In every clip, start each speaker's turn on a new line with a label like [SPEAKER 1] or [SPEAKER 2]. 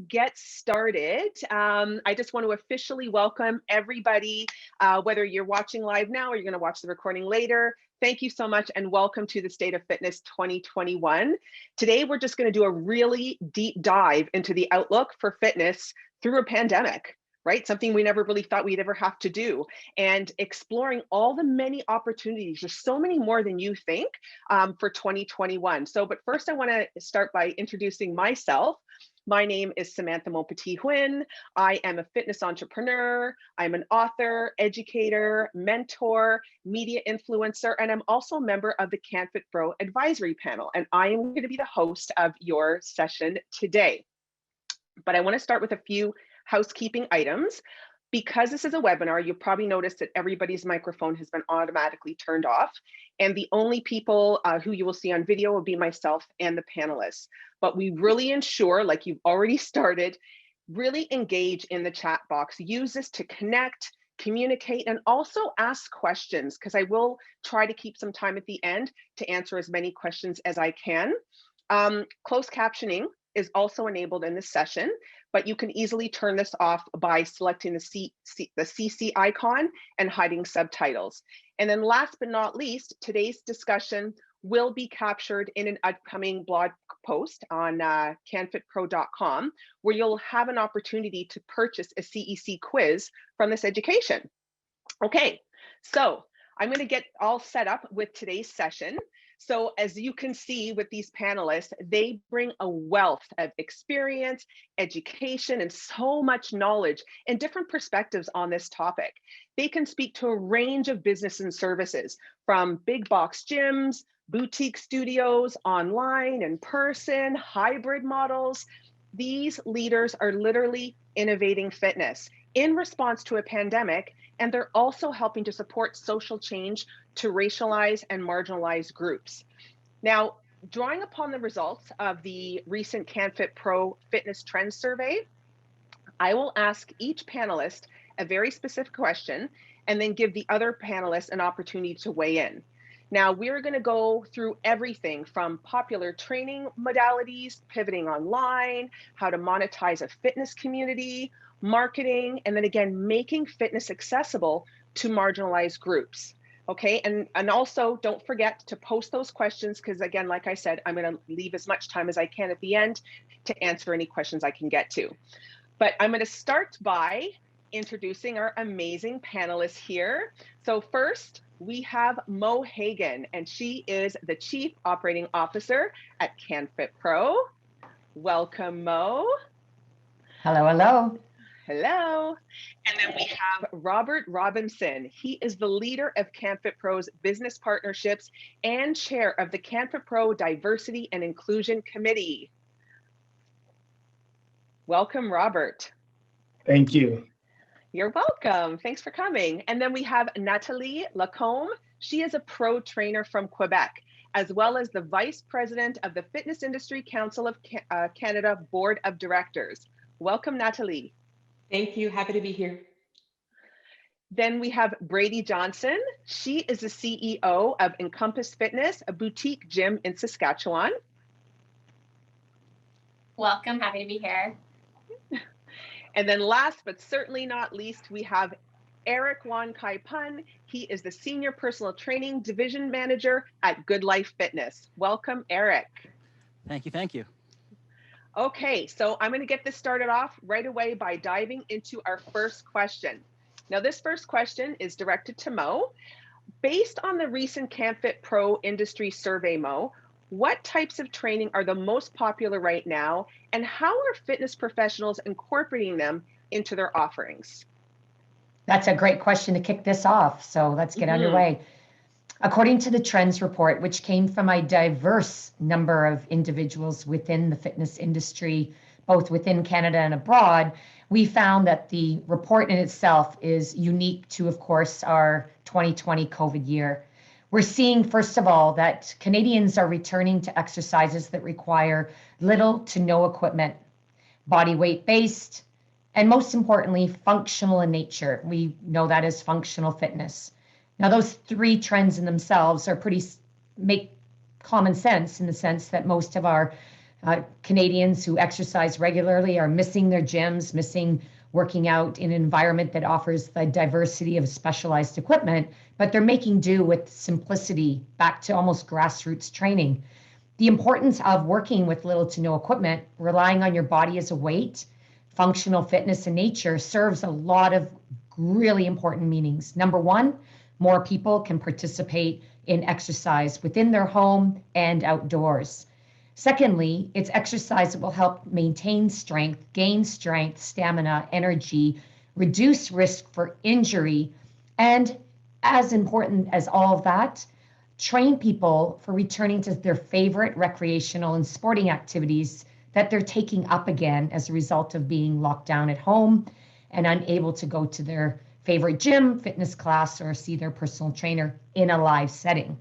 [SPEAKER 1] get started, I just want to officially welcome everybody, whether you're watching live now or you're going to watch the recording later. Thank you so much and welcome to the State of Fitness 2021. Today, we're just going to do a really deep dive into the outlook for fitness through a pandemic, right? Something we never really thought we'd ever have to do, and exploring all the many opportunities. There's so many more than you think for 2021. But first I want to start by introducing myself. My name is Samantha Monpetit-Huyn. I am a fitness entrepreneur. I'm an author, educator, mentor, media influencer, and I'm also a member of the canfitpro advisory panel. And I am going to be the host of your session today. But I want to start with a few housekeeping items. Because this is a webinar, you'll probably notice that everybody's microphone has been automatically turned off. And the only people who you will see on video will be myself and the panelists. But we really ensure, like you've already started, really engage in the chat box. Use this to connect, communicate, and also ask questions, because I will try to keep some time at the end to answer as many questions as I can. Closed captioning is also enabled in this session, but you can easily turn this off by selecting the CC icon and hiding subtitles. And then last but not least, today's discussion will be captured in an upcoming blog post on canfitpro.com, where you'll have an opportunity to purchase a CEC quiz from this education. Okay, so I'm going to get all set up with today's session. So as you can see with these panelists, they bring a wealth of experience, education, and so much knowledge and different perspectives on this topic. They can speak to a range of business and services, from big box gyms, boutique studios, online, in person, hybrid models. These leaders are literally innovating fitness in response to a pandemic, and they're also helping to support social change to racialized and marginalized groups. Now, drawing upon the results of the recent canfitpro Fitness Trends Survey, I will ask each panelist a very specific question and then give the other panelists an opportunity to weigh in. Now, we're going to go through everything from popular training modalities, pivoting online, how to monetize a fitness community, marketing, and then again, making fitness accessible to marginalized groups. Okay, and also don't forget to post those questions, because again, like I said, I'm going to leave as much time as I can at the end to answer any questions I can get to. But I'm going to start by introducing our amazing panelists here. So first, we have Mo Hagan, and she is the Chief Operating Officer at canfitpro. Welcome, Mo.
[SPEAKER 2] Hello, hello.
[SPEAKER 1] Hello. And then we have Robert Robinson. He is the leader of canfitpro's business partnerships and chair of the canfitpro Diversity and Inclusion Committee. Welcome, Robert.
[SPEAKER 3] Thank you.
[SPEAKER 1] You're welcome. Thanks for coming. And then we have Nathalie Lacombe. She is a pro trainer from Quebec, as well as the Vice President of the Fitness Industry Council of Canada Board of Directors. Welcome, Nathalie.
[SPEAKER 4] Thank you. Happy to be here.
[SPEAKER 1] Then we have Brady Johnson. She is the CEO of Encompass Fitness, a boutique gym in Saskatchewan.
[SPEAKER 5] Welcome. Happy to be here.
[SPEAKER 1] And then last but certainly not least, we have Eric Wan Kai Pun. He is the Senior Personal Training Division Manager at Good Life Fitness. Welcome, Eric.
[SPEAKER 6] Thank you. Thank you.
[SPEAKER 1] Okay, so I'm going to get this started off right away by diving into our first question. Now, this first question is directed to Mo. Based on the recent canfitpro industry survey, Mo, what types of training are the most popular right now, and how are fitness professionals incorporating them into their offerings?
[SPEAKER 2] That's a great question to kick this off. So let's get underway. According to the Trends report, which came from a diverse number of individuals within the fitness industry, both within Canada and abroad, we found that the report in itself is unique to, of course, our 2020 COVID year. We're seeing, first of all, that Canadians are returning to exercises that require little to no equipment, body weight based, and most importantly, functional in nature. We know that as functional fitness. Now, those three trends in themselves are make common sense in the sense that most of our Canadians who exercise regularly are missing their gyms, missing working out in an environment that offers the diversity of specialized equipment, but they're making do with simplicity back to almost grassroots training. The importance of working with little to no equipment, relying on your body as a weight, functional fitness in nature serves a lot of really important meanings. Number one, more people can participate in exercise within their home and outdoors. Secondly, it's exercise that will help maintain strength, gain strength, stamina, energy, reduce risk for injury, and as important as all of that, train people for returning to their favorite recreational and sporting activities that they're taking up again as a result of being locked down at home and unable to go to their favorite gym, fitness class, or see their personal trainer in a live setting.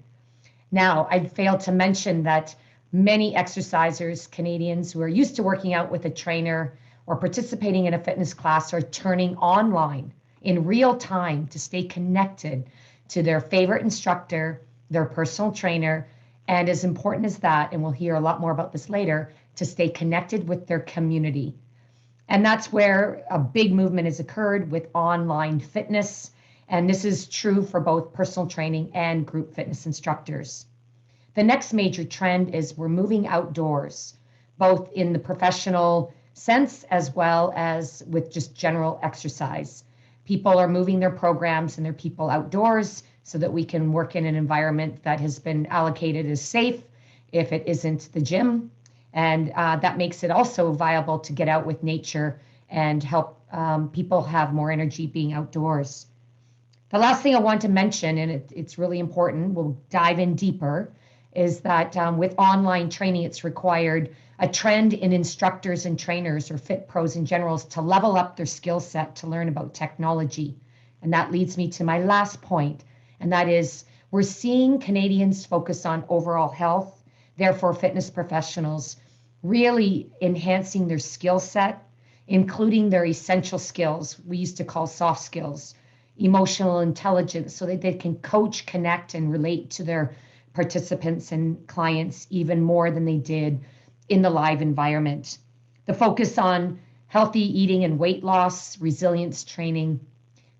[SPEAKER 2] Now, I'd failed to mention that many exercisers, Canadians who are used to working out with a trainer or participating in a fitness class are turning online in real time to stay connected to their favorite instructor, their personal trainer, and as important as that, and we'll hear a lot more about this later, to stay connected with their community. And that's where a big movement has occurred with online fitness. And this is true for both personal training and group fitness instructors. The next major trend is we're moving outdoors, both in the professional sense as well as with just general exercise. People are moving their programs and their people outdoors so that we can work in an environment that has been allocated as safe if it isn't the gym. And that makes it also viable to get out with nature and help people have more energy being outdoors. The last thing I want to mention, and it's really important, we'll dive in deeper, is that with online training, it's required a trend in instructors and trainers or fit pros in general to level up their skill set to learn about technology. And that leads me to my last point, and that is we're seeing Canadians focus on overall health, therefore fitness professionals really enhancing their skill set, including their essential skills, we used to call soft skills, emotional intelligence, so that they can coach, connect, and relate to their participants and clients even more than they did in the live environment. The focus on healthy eating and weight loss, resilience training,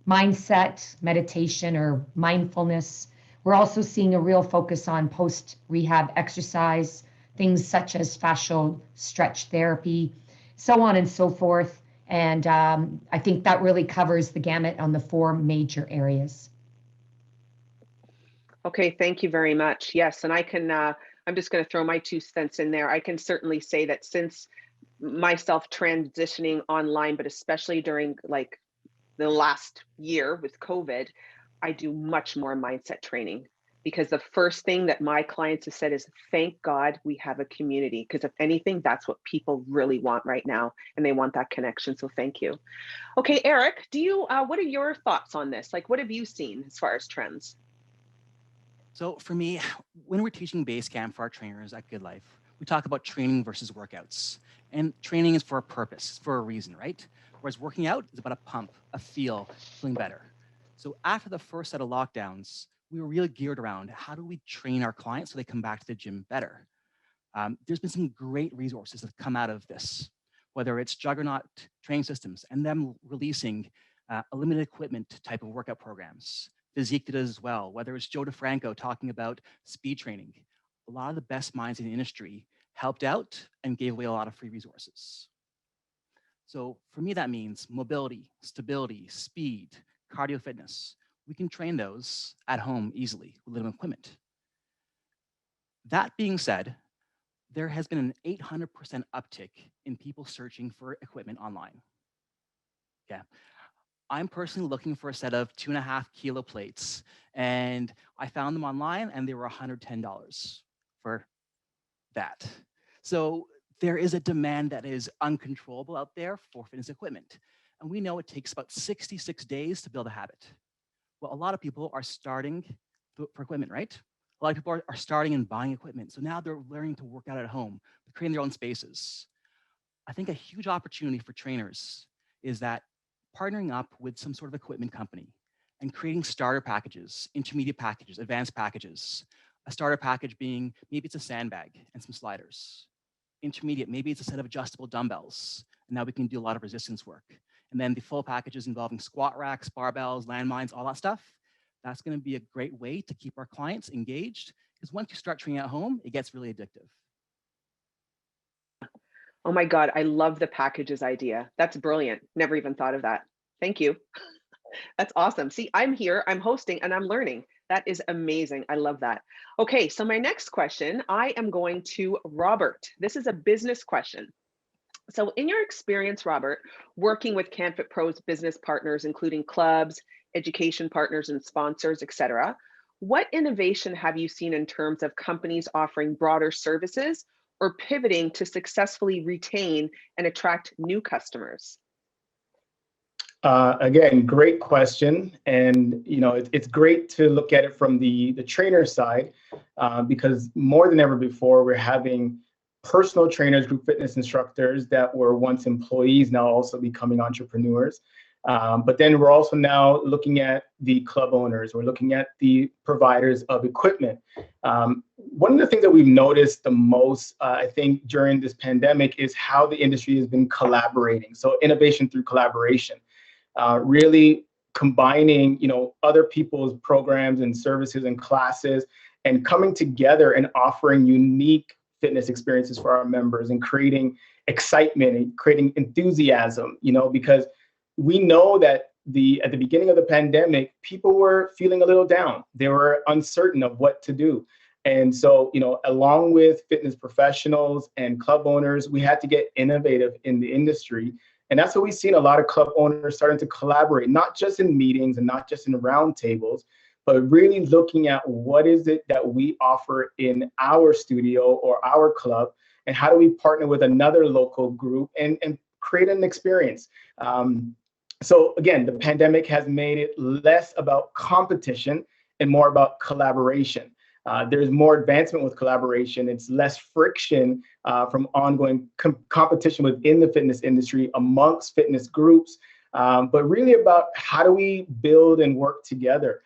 [SPEAKER 2] mindset, meditation, or mindfulness. We're also seeing a real focus on post-rehab exercise, things such as fascial stretch therapy, so on and so forth. And I think that really covers the gamut on the four major areas.
[SPEAKER 1] Okay, thank you very much. Yes, and I can, I'm just going to throw my 2 cents in there. I can certainly say that since myself transitioning online, but especially during like the last year with COVID, I do much more mindset training because the first thing that my clients have said is, thank God we have a community, because if anything, that's what people really want right now, and they want that connection. So thank you. Okay, Eric, do you, what are your thoughts on this? Like, what have you seen as far as trends?
[SPEAKER 3] So for me, when we're teaching base camp for our trainers at Good Life, we talk about training versus workouts. And training is for a purpose, for a reason, right? Whereas working out is about a pump, a feel, feeling better. So after the first set of lockdowns, we were really geared around how do we train our clients so they come back to the gym better? There's been some great resources that have come out of this, whether it's Juggernaut training systems and them releasing a limited equipment type of workout programs. Physique did it as well, whether it's Joe DeFranco talking about speed training. A lot of the best minds in the industry helped out and gave away a lot of free resources. So for me, that means mobility, stability, speed, cardio fitness. We can train those at home easily with little equipment. That being said, there has been an 800% uptick in people searching for equipment online. Yeah. I'm personally looking for a set of 2.5 kilo plates, and I found them online and they were $110 for that. So there is a demand that is uncontrollable out there for fitness equipment. And we know it takes about 66 days to build a habit. Well, a lot of people are starting for equipment, right? A lot of people are starting and buying equipment. So now they're learning to work out at home, creating their own spaces. I think a huge opportunity for trainers is that partnering up with some sort of equipment company and creating starter packages, intermediate packages, advanced packages. A starter package being maybe it's a sandbag and some sliders. Intermediate, maybe it's a set of adjustable dumbbells. And now we can do a lot of resistance work. And then the full packages involving squat racks, barbells, landmines, all that stuff. That's going to be a great way to keep our clients engaged, because once you start training at home, it gets really addictive.
[SPEAKER 1] Oh my God, I love the packages idea. That's brilliant. Never even thought of that. Thank you. That's awesome. See, I'm here, I'm hosting, and I'm learning. That is amazing. I love that. Okay, so my next question, I am going to Robert. This is a business question. So in your experience, Robert, working with canfitpro's business partners, including clubs, education partners, and sponsors, et cetera, what innovation have you seen in terms of companies offering broader services or pivoting to successfully retain and attract new customers?
[SPEAKER 6] Again, great question. And, it's great to look at it from the trainer side, because more than ever before, we're having personal trainers, group fitness instructors that were once employees now also becoming entrepreneurs. But then we're also now looking at the club owners. We're looking at the providers of equipment. One of the things that we've noticed the most, I think, during this pandemic is how the industry has been collaborating. So innovation through collaboration. Really combining, other people's programs and services and classes and coming together and offering unique fitness experiences for our members and creating excitement and creating enthusiasm, because we know that at the beginning of the pandemic, people were feeling a little down. They were uncertain of what to do. And so, along with fitness professionals and club owners, we had to get innovative in the industry. And that's what we've seen a lot of club owners starting to collaborate, not just in meetings and not just in roundtables, but really looking at what is it that we offer in our studio or our club, and how do we partner with another local group and create an experience. So again, the pandemic has made it less about competition and more about collaboration. There's more advancement with collaboration. It's less friction from ongoing competition within the fitness industry amongst fitness groups, but really about how do we build and work together.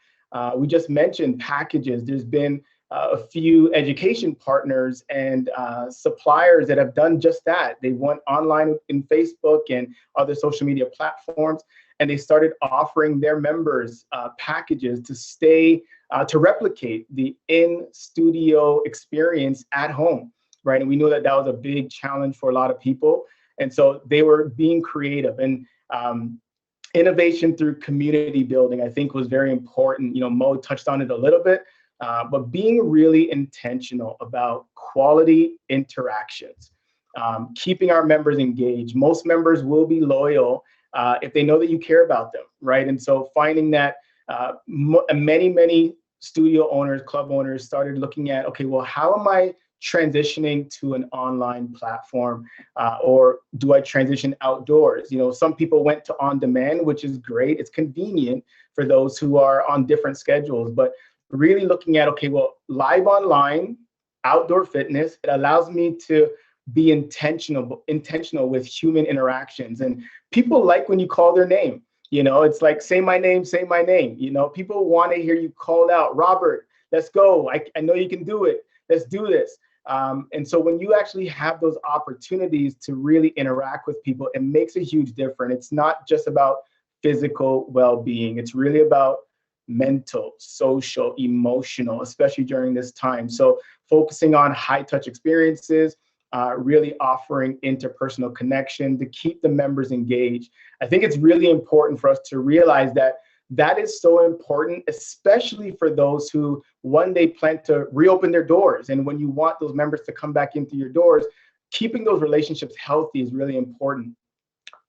[SPEAKER 6] We just mentioned packages. There's been a few education partners and suppliers that have done just that. They went online in Facebook and other social media platforms, and they started offering their members packages to replicate the in-studio experience at home, right? And we know that that was a big challenge for a lot of people. And so they were being creative, and innovation through community building, I think, was very important. Mo touched on it a little bit, but being really intentional about quality interactions, keeping our members engaged. Most members will be loyal if they know that you care about them, right? And so finding that many studio owners, club owners started looking at, okay, well, how am I transitioning to an online platform, or do I transition outdoors? Some people went to on demand, which is great. It's convenient for those who are on different schedules, but really looking at, okay, well, live online, outdoor fitness, it allows me to be intentional with human interactions. And people like when you call their name. It's like, say my name, say my name. People want to hear you called out. Robert, let's go. I know you can do it. Let's do this. And so when you actually have those opportunities to really interact with people, it makes a huge difference. It's not just about physical well-being. It's really about mental, social, emotional, especially during this time. So focusing on high-touch experiences, really offering interpersonal connection to keep the members engaged. I think it's really important for us to realize that is so important, especially for those who one day plan to reopen their doors. And when you want those members to come back into your doors, keeping those relationships healthy is really important.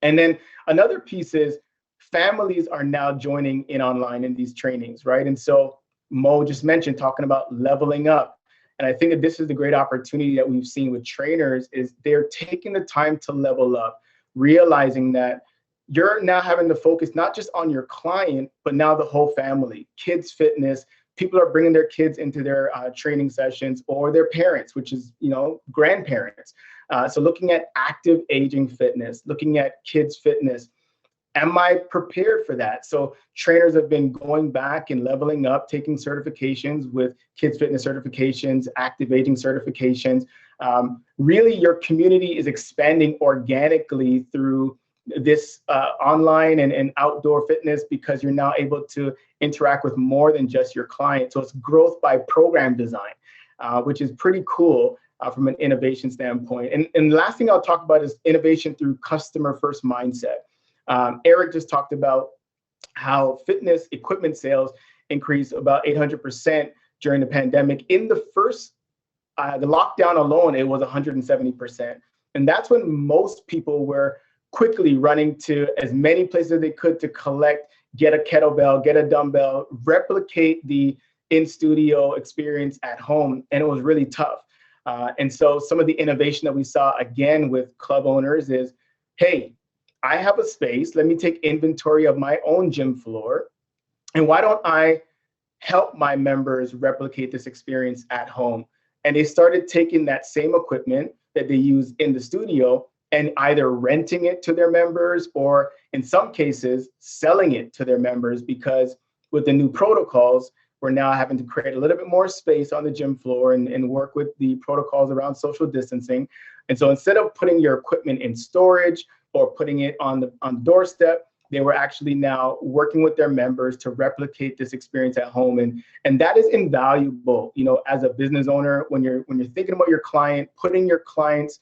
[SPEAKER 6] And then another piece is families are now joining in online in these trainings, right? And so Mo just mentioned talking about leveling up. And I think that this is the great opportunity that we've seen with trainers is they're taking the time to level up, realizing that you're now having to focus not just on your client, but now the whole family, kids fitness. People are bringing their kids into their training sessions, or their parents, which is, grandparents. So looking at active aging fitness, looking at kids fitness. Am I prepared for that? So trainers have been going back and leveling up, taking certifications with kids fitness certifications, active aging certifications, Really, your community is expanding organically through this online and outdoor fitness, because you're now able to interact with more than just your client. So it's growth by program design, which is pretty cool from an innovation standpoint. And the last thing I'll talk about is innovation through customer first mindset. Eric just talked about how fitness equipment sales increased about 800% during the pandemic. In the first, the lockdown alone, it was 170%. And that's when most people were quickly running to as many places as they could to collect, get a kettlebell, get a dumbbell, replicate the in-studio experience at home. And it was really tough. And so some of the innovation that we saw again with club owners is, hey, I have a space, let me take inventory of my own gym floor. And why don't I help my members replicate this experience at home? And they started taking that same equipment that they use in the studio and either renting it to their members, or in some cases, selling it to their members, because with the new protocols, we're now having to create a little bit more space on the gym floor and work with the protocols around social distancing. And so instead of putting your equipment in storage or putting it on the doorstep, they were actually now working with their members to replicate this experience at home. And that is invaluable, you know, as a business owner, when you're thinking about your client, putting your clients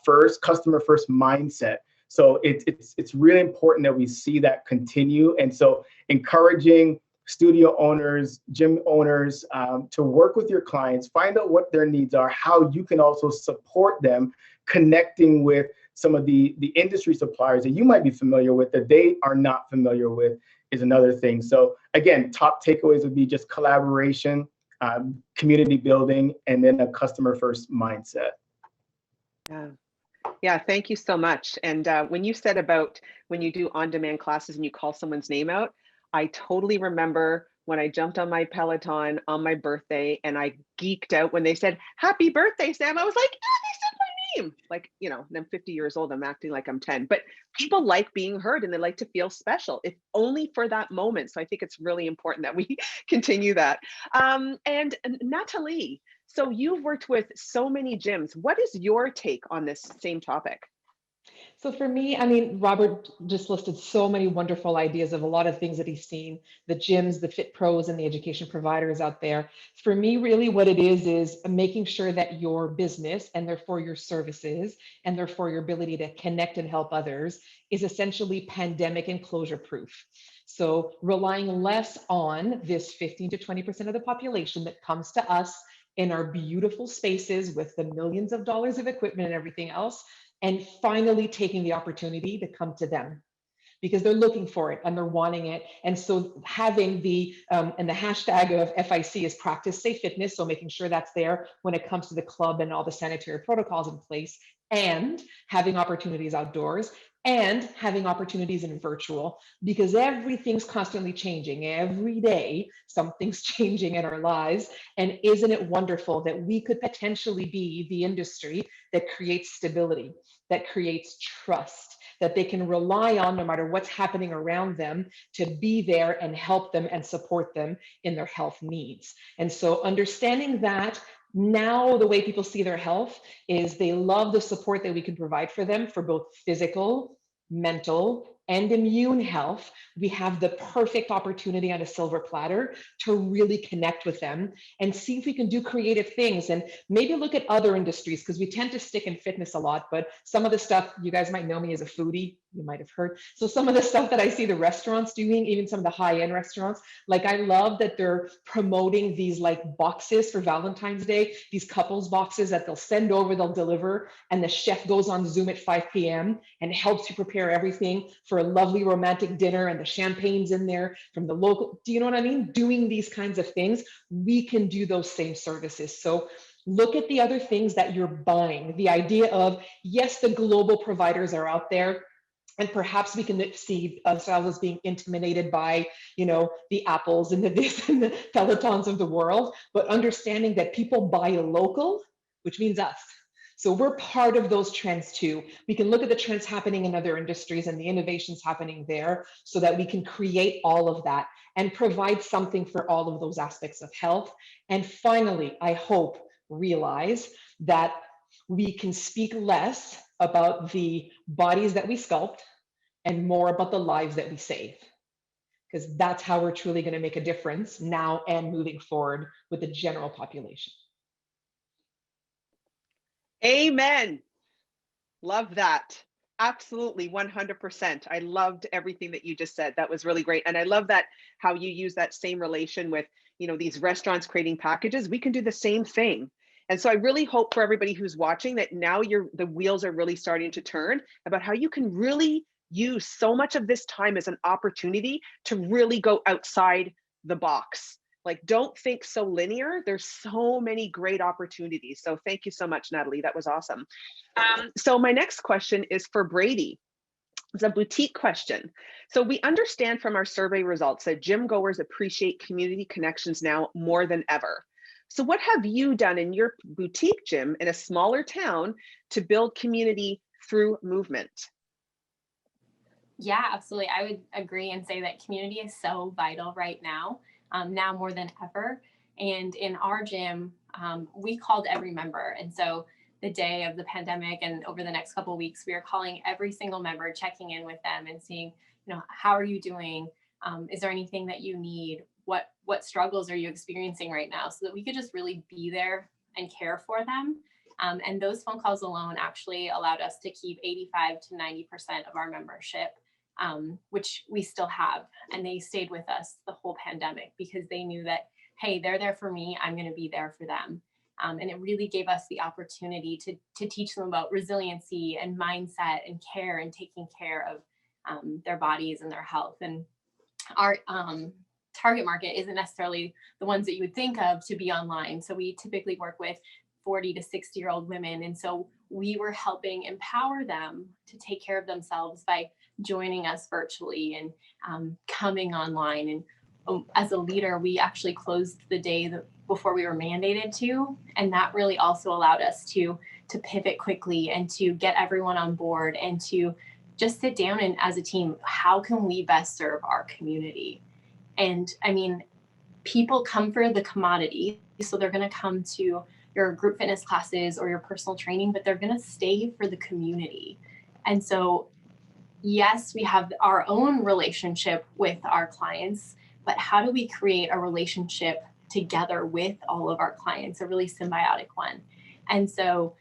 [SPEAKER 6] first, customer first mindset. So it's really important that we see that continue. And so encouraging studio owners, gym owners to work with your clients, find out what their needs are, how you can also support them, connecting with some of the industry suppliers that you might be familiar with that they are not familiar with is another thing. So again, top takeaways would be just collaboration, community building, and then a customer first mindset.
[SPEAKER 1] Yeah, thank you so much. And when you said about when you do on-demand classes and you call someone's name out, I totally remember when I jumped on my Peloton on my birthday and I geeked out when they said, "Happy birthday, Sam." I was like, "Yeah, they said my name." Like, you know, I'm 50 years old, I'm acting like I'm 10, but people like being heard and they like to feel special, if only for that moment. So I think it's really important that we continue that. And Natalie, so you've worked with so many gyms. What is your take on this same topic?
[SPEAKER 4] So for me, I mean, Robert just listed so many wonderful ideas of a lot of things that he's seen, the gyms, the fit pros, and the education providers out there. For me, really what it is making sure that your business, and therefore your services, and therefore your ability to connect and help others, is essentially pandemic and closure proof. So relying less on this 15 to 20% of the population that comes to us in our beautiful spaces with the millions of dollars of equipment and everything else, and finally taking the opportunity to come to them because they're looking for it and they're wanting it. And so having the, and the hashtag of FIC is practice safe fitness. So making sure that's there when it comes to the club and all the sanitary protocols in place, and having opportunities outdoors, and having opportunities in virtual, because everything's constantly changing. Every day, something's changing in our lives. And isn't it wonderful that we could potentially be the industry that creates stability, that creates trust, that they can rely on no matter what's happening around them to be there and help them and support them in their health needs. And so understanding that now the way people see their health is they love the support that we can provide for them for both physical, mental, and immune health. We have the perfect opportunity on a silver platter to really connect with them and see if we can do creative things and maybe look at other industries, because we tend to stick in fitness a lot, but some of the stuff, you guys might know me as a foodie, you might have heard. So some of the stuff that I see the restaurants doing, even some of the high-end restaurants, like I love that they're promoting these like boxes for Valentine's Day, these couples boxes that they'll send over, they'll deliver, and the chef goes on Zoom at 5 p.m. and helps you prepare everything for a lovely romantic dinner, and the champagne's in there from the local, do you know what I mean? Doing these kinds of things, we can do those same services. So look at the other things that you're buying. The idea of, yes, the global providers are out there, and perhaps we can see ourselves as being intimidated by, you know, the Apples and the this and the Pelotons of the world, but understanding that people buy local, which means us. So we're part of those trends too. We can look at the trends happening in other industries and the innovations happening there so that we can create all of that and provide something for all of those aspects of health. And finally, I hope, realize that we can speak less about the bodies that we sculpt and more about the lives that we save. Because that's how we're truly going to make a difference now and moving forward with the general population.
[SPEAKER 1] Amen. Love that. Absolutely, 100%. I loved everything that you just said. That was really great. And I love that how you use that same relation with, these restaurants creating packages. We can do the same thing. And so I really hope for everybody who's watching that now the wheels are really starting to turn about how you can really use so much of this time as an opportunity to really go outside the box. Like, don't think so linear. There's so many great opportunities. So thank you so much, Natalie. That was awesome. So my next question is for Brady. It's a boutique question. So we understand from our survey results that gym goers appreciate community connections now more than ever. So what have you done in your boutique gym in a smaller town to build community through movement?
[SPEAKER 5] Yeah, absolutely. I would agree and say that community is so vital right now, now more than ever. And in our gym, we called every member. And so the day of the pandemic and over the next couple of weeks, we are calling every single member, checking in with them and seeing, how are you doing? Is there anything that you need? What struggles are you experiencing right now? So that we could just really be there and care for them. And those phone calls alone actually allowed us to keep 85 to 90% of our membership, which we still have. And they stayed with us the whole pandemic because they knew that, hey, they're there for me. I'm going to be there for them. And it really gave us the opportunity to teach them about resiliency and mindset and care and taking care of their bodies and their health. And our target market isn't necessarily the ones that you would think of to be online. So we typically work with 40 to 60-year-old women. And so we were helping empower them to take care of themselves by joining us virtually and coming online. And as a leader, we actually closed the day before we were mandated to. And that really also allowed us to pivot quickly and to get everyone on board and to just sit down and as a team, how can we best serve our community? And I mean, people come for the commodity. So they're going to come to your group fitness classes or your personal training, but they're going to stay for the community. And so, yes, we have our own relationship with our clients, but how do we create a relationship together with all of our clients, a really symbiotic one? And so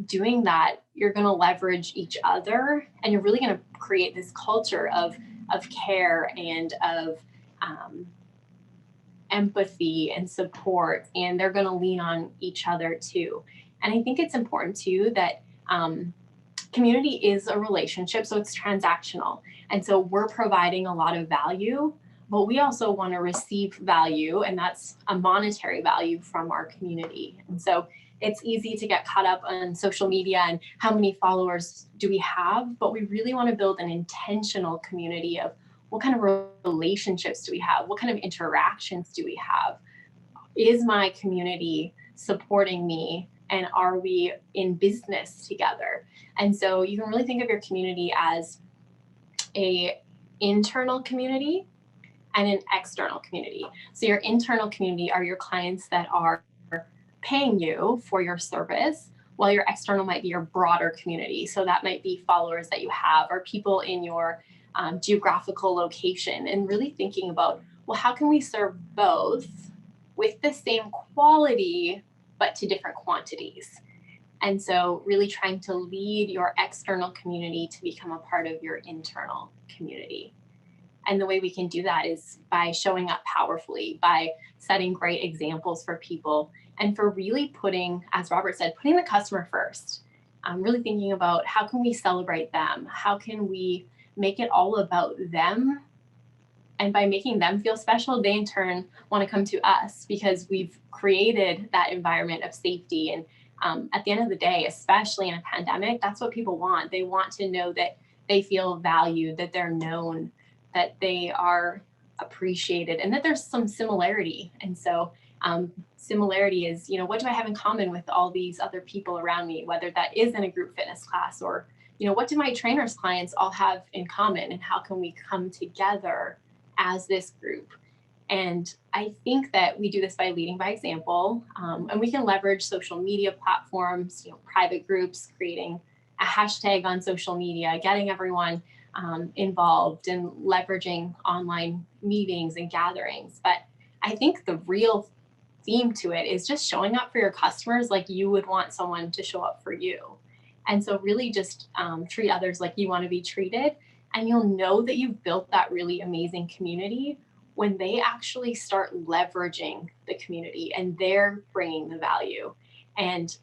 [SPEAKER 5] doing that, you're going to leverage each other and you're really going to create this culture of care and of empathy and support, and they're going to lean on each other too. And I think it's important too that community is a relationship, so it's transactional. And so we're providing a lot of value, but we also want to receive value, and that's a monetary value from our community. And so it's easy to get caught up on social media and how many followers do we have, but we really want to build an intentional community of what kind of relationships do we have? What kind of interactions do we have? Is my community supporting me? And are we in business together? And so you can really think of your community as an internal community and an external community. So your internal community are your clients that are paying you for your service, while your external might be your broader community. So that might be followers that you have or people in your geographical location, and really thinking about, well, how can we serve both with the same quality, but to different quantities? And so really trying to lead your external community to become a part of your internal community. And the way we can do that is by showing up powerfully, by setting great examples for people, and for really putting, as Robert said, putting the customer first. Really thinking about how can we celebrate them? How can we make it all about them? And by making them feel special, they in turn want to come to us because we've created that environment of safety. And at the end of the day, especially in a pandemic, that's what people want. They want to know that they feel valued, that they're known, that they are appreciated, and that there's some similarity. And so similarity is, what do I have in common with all these other people around me, whether that is in a group fitness class or, what do my trainers clients all have in common, and how can we come together as this group? And I think that we do this by leading by example, and we can leverage social media platforms, private groups, creating a hashtag on social media, getting everyone involved, and leveraging online meetings and gatherings. But I think the real theme to it is just showing up for your customers like you would want someone to show up for you. And so really just treat others like you want to be treated. And you'll know that you've built that really amazing community when they actually start leveraging the community and they're bringing the value. And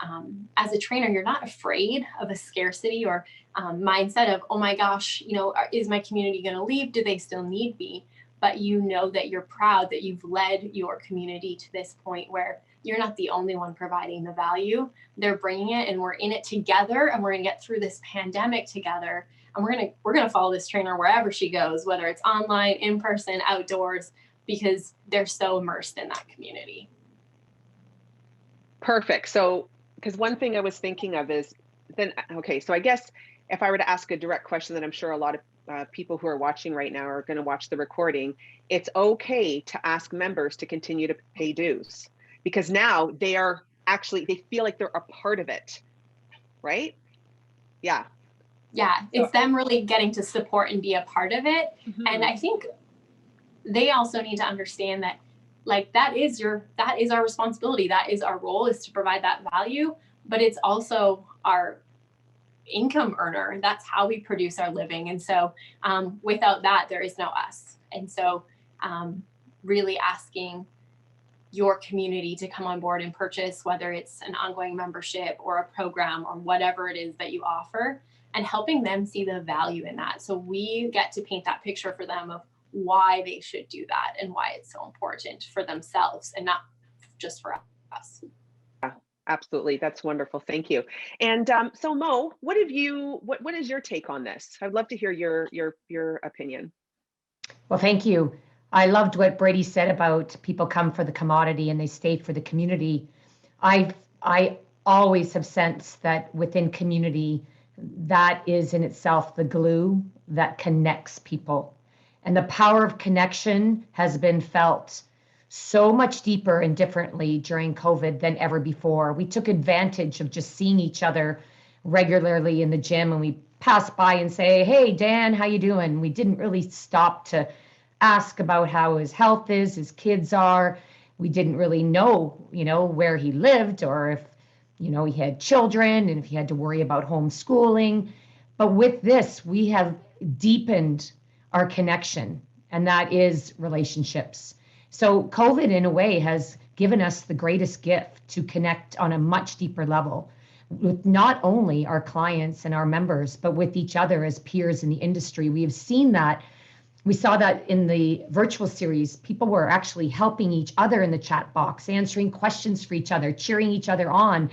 [SPEAKER 5] as a trainer, you're not afraid of a scarcity or mindset of, oh my gosh, is my community going to leave? Do they still need me? But you know that you're proud that you've led your community to this point where you're not the only one providing the value. They're bringing it, and we're in it together, and we're going to get through this pandemic together. And we're going to follow this trainer wherever she goes, whether it's online, in person, outdoors, because they're so immersed in that community.
[SPEAKER 1] Perfect. So, because one thing I was thinking of is then, okay, so I guess if I were to ask a direct question that I'm sure a lot of people who are watching right now are going to watch the recording, it's okay to ask members to continue to pay dues because now they feel like they're a part of it, right? Yeah.
[SPEAKER 5] Yeah, it's them really getting to support and be a part of it. Mm-hmm. And I think they also need to understand that that is our responsibility. That is our role, is to provide that value, but it's also our income earner. That's how we produce our living. And so without that, there is no us. And so really asking your community to come on board and purchase, whether it's an ongoing membership or a program or whatever it is that you offer, and helping them see the value in that. So we get to paint that picture for them of why they should do that and why it's so important for themselves and not just for us.
[SPEAKER 1] Yeah, absolutely. That's wonderful. Thank you. And so Mo, what is your take on this? I'd love to hear your opinion.
[SPEAKER 2] Well, thank you. I loved what Brady said about people come for the commodity and they stay for the community. I always have sensed that within community, that is in itself the glue that connects people. And the power of connection has been felt so much deeper and differently during COVID than ever before. We took advantage of just seeing each other regularly in the gym, and we pass by and say, hey, Dan, how you doing? We didn't really stop to ask about how his health is, his kids are. We didn't really know, where he lived or if, he had children and if he had to worry about homeschooling. But with this, we have deepened our connection, and that is relationships. So COVID, in a way, has given us the greatest gift to connect on a much deeper level with not only our clients and our members, but with each other as peers in the industry. We have seen that. We saw that in the virtual series. People were actually helping each other in the chat box, answering questions for each other, cheering each other on.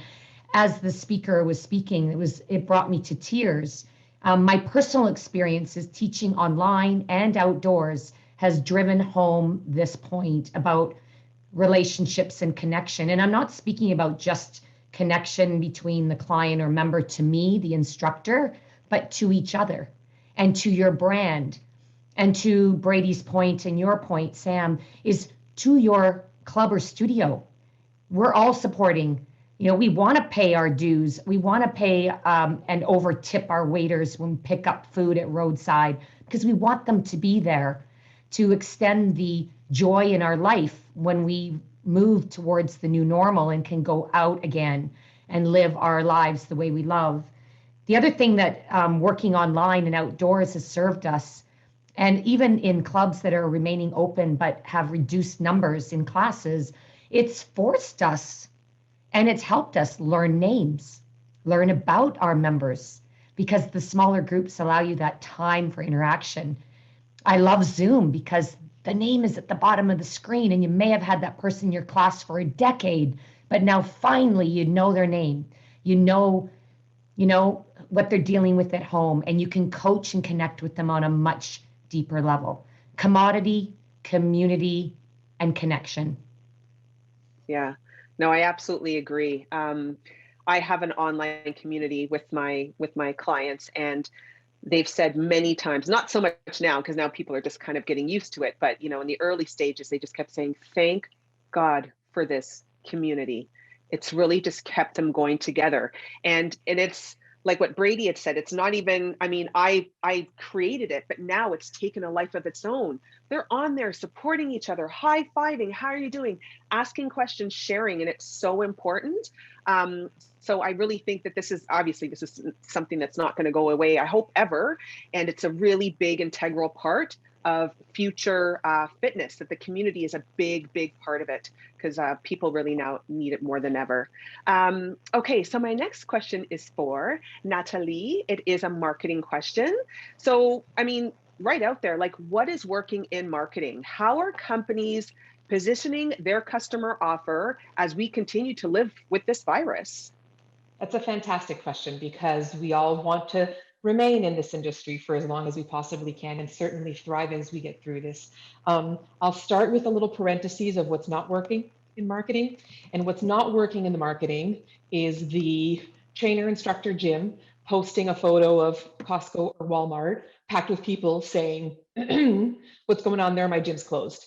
[SPEAKER 2] As the speaker was speaking, it brought me to tears. My personal experiences teaching online and outdoors has driven home this point about relationships and connection. And I'm not speaking about just connection between the client or member to me, the instructor, but to each other and to your brand. And to Brady's point and your point, Sam, is to your club or studio. We're all supporting. We want to pay our dues. We want to pay and over tip our waiters when we pick up food at roadside, because we want them to be there to extend the joy in our life when we move towards the new normal and can go out again and live our lives the way we love. The other thing that working online and outdoors has served us, and even in clubs that are remaining open but have reduced numbers in classes, it's forced us and it's helped us learn names, learn about our members, because the smaller groups allow you that time for interaction. I love Zoom because the name is at the bottom of the screen, and you may have had that person in your class for a decade, but now finally you know their name. You know what they're dealing with at home, and you can coach and connect with them on a much deeper level. Commodity, community, and connection.
[SPEAKER 1] Yeah, no, I absolutely agree. I have an online community with my clients, and they've said many times, not so much now, because now people are just kind of getting used to it, but you know, in the early stages, they just kept saying, thank God for this community. It's really just kept them going together. And it's like what Brady had said, it's not even, I mean, I created it, but now it's taken a life of its own. They're on there supporting each other, high-fiving, how are you doing? Asking questions, sharing, and it's so important. So I really think that this is something that's not going to go away, I hope, ever. And it's a really big integral part of future fitness, that the community is a big, big part of it, because people really now need it more than ever. Okay, so my next question is for Natalie. It is a marketing question. So, I mean, right out there, like, what is working in marketing? How are companies positioning their customer offer as we continue to live with this virus?
[SPEAKER 4] That's a fantastic question, because we all want to remain in this industry for as long as we possibly can, and certainly thrive as we get through this. I'll start with a little parentheses of what's not working in marketing. And what's not working in the marketing is the trainer instructor gym posting a photo of Costco or Walmart packed with people saying, what's going on there? My gym's closed.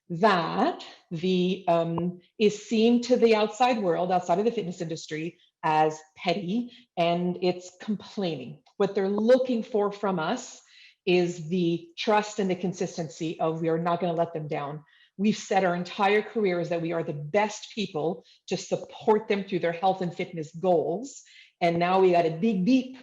[SPEAKER 4] That is seen to the outside world, outside of the fitness industry, as petty, and it's complaining. What they're looking for from us is the trust and the consistency of, we are not going to let them down. We've said our entire careers that we are the best people to support them through their health and fitness goals. And now we got to dig deep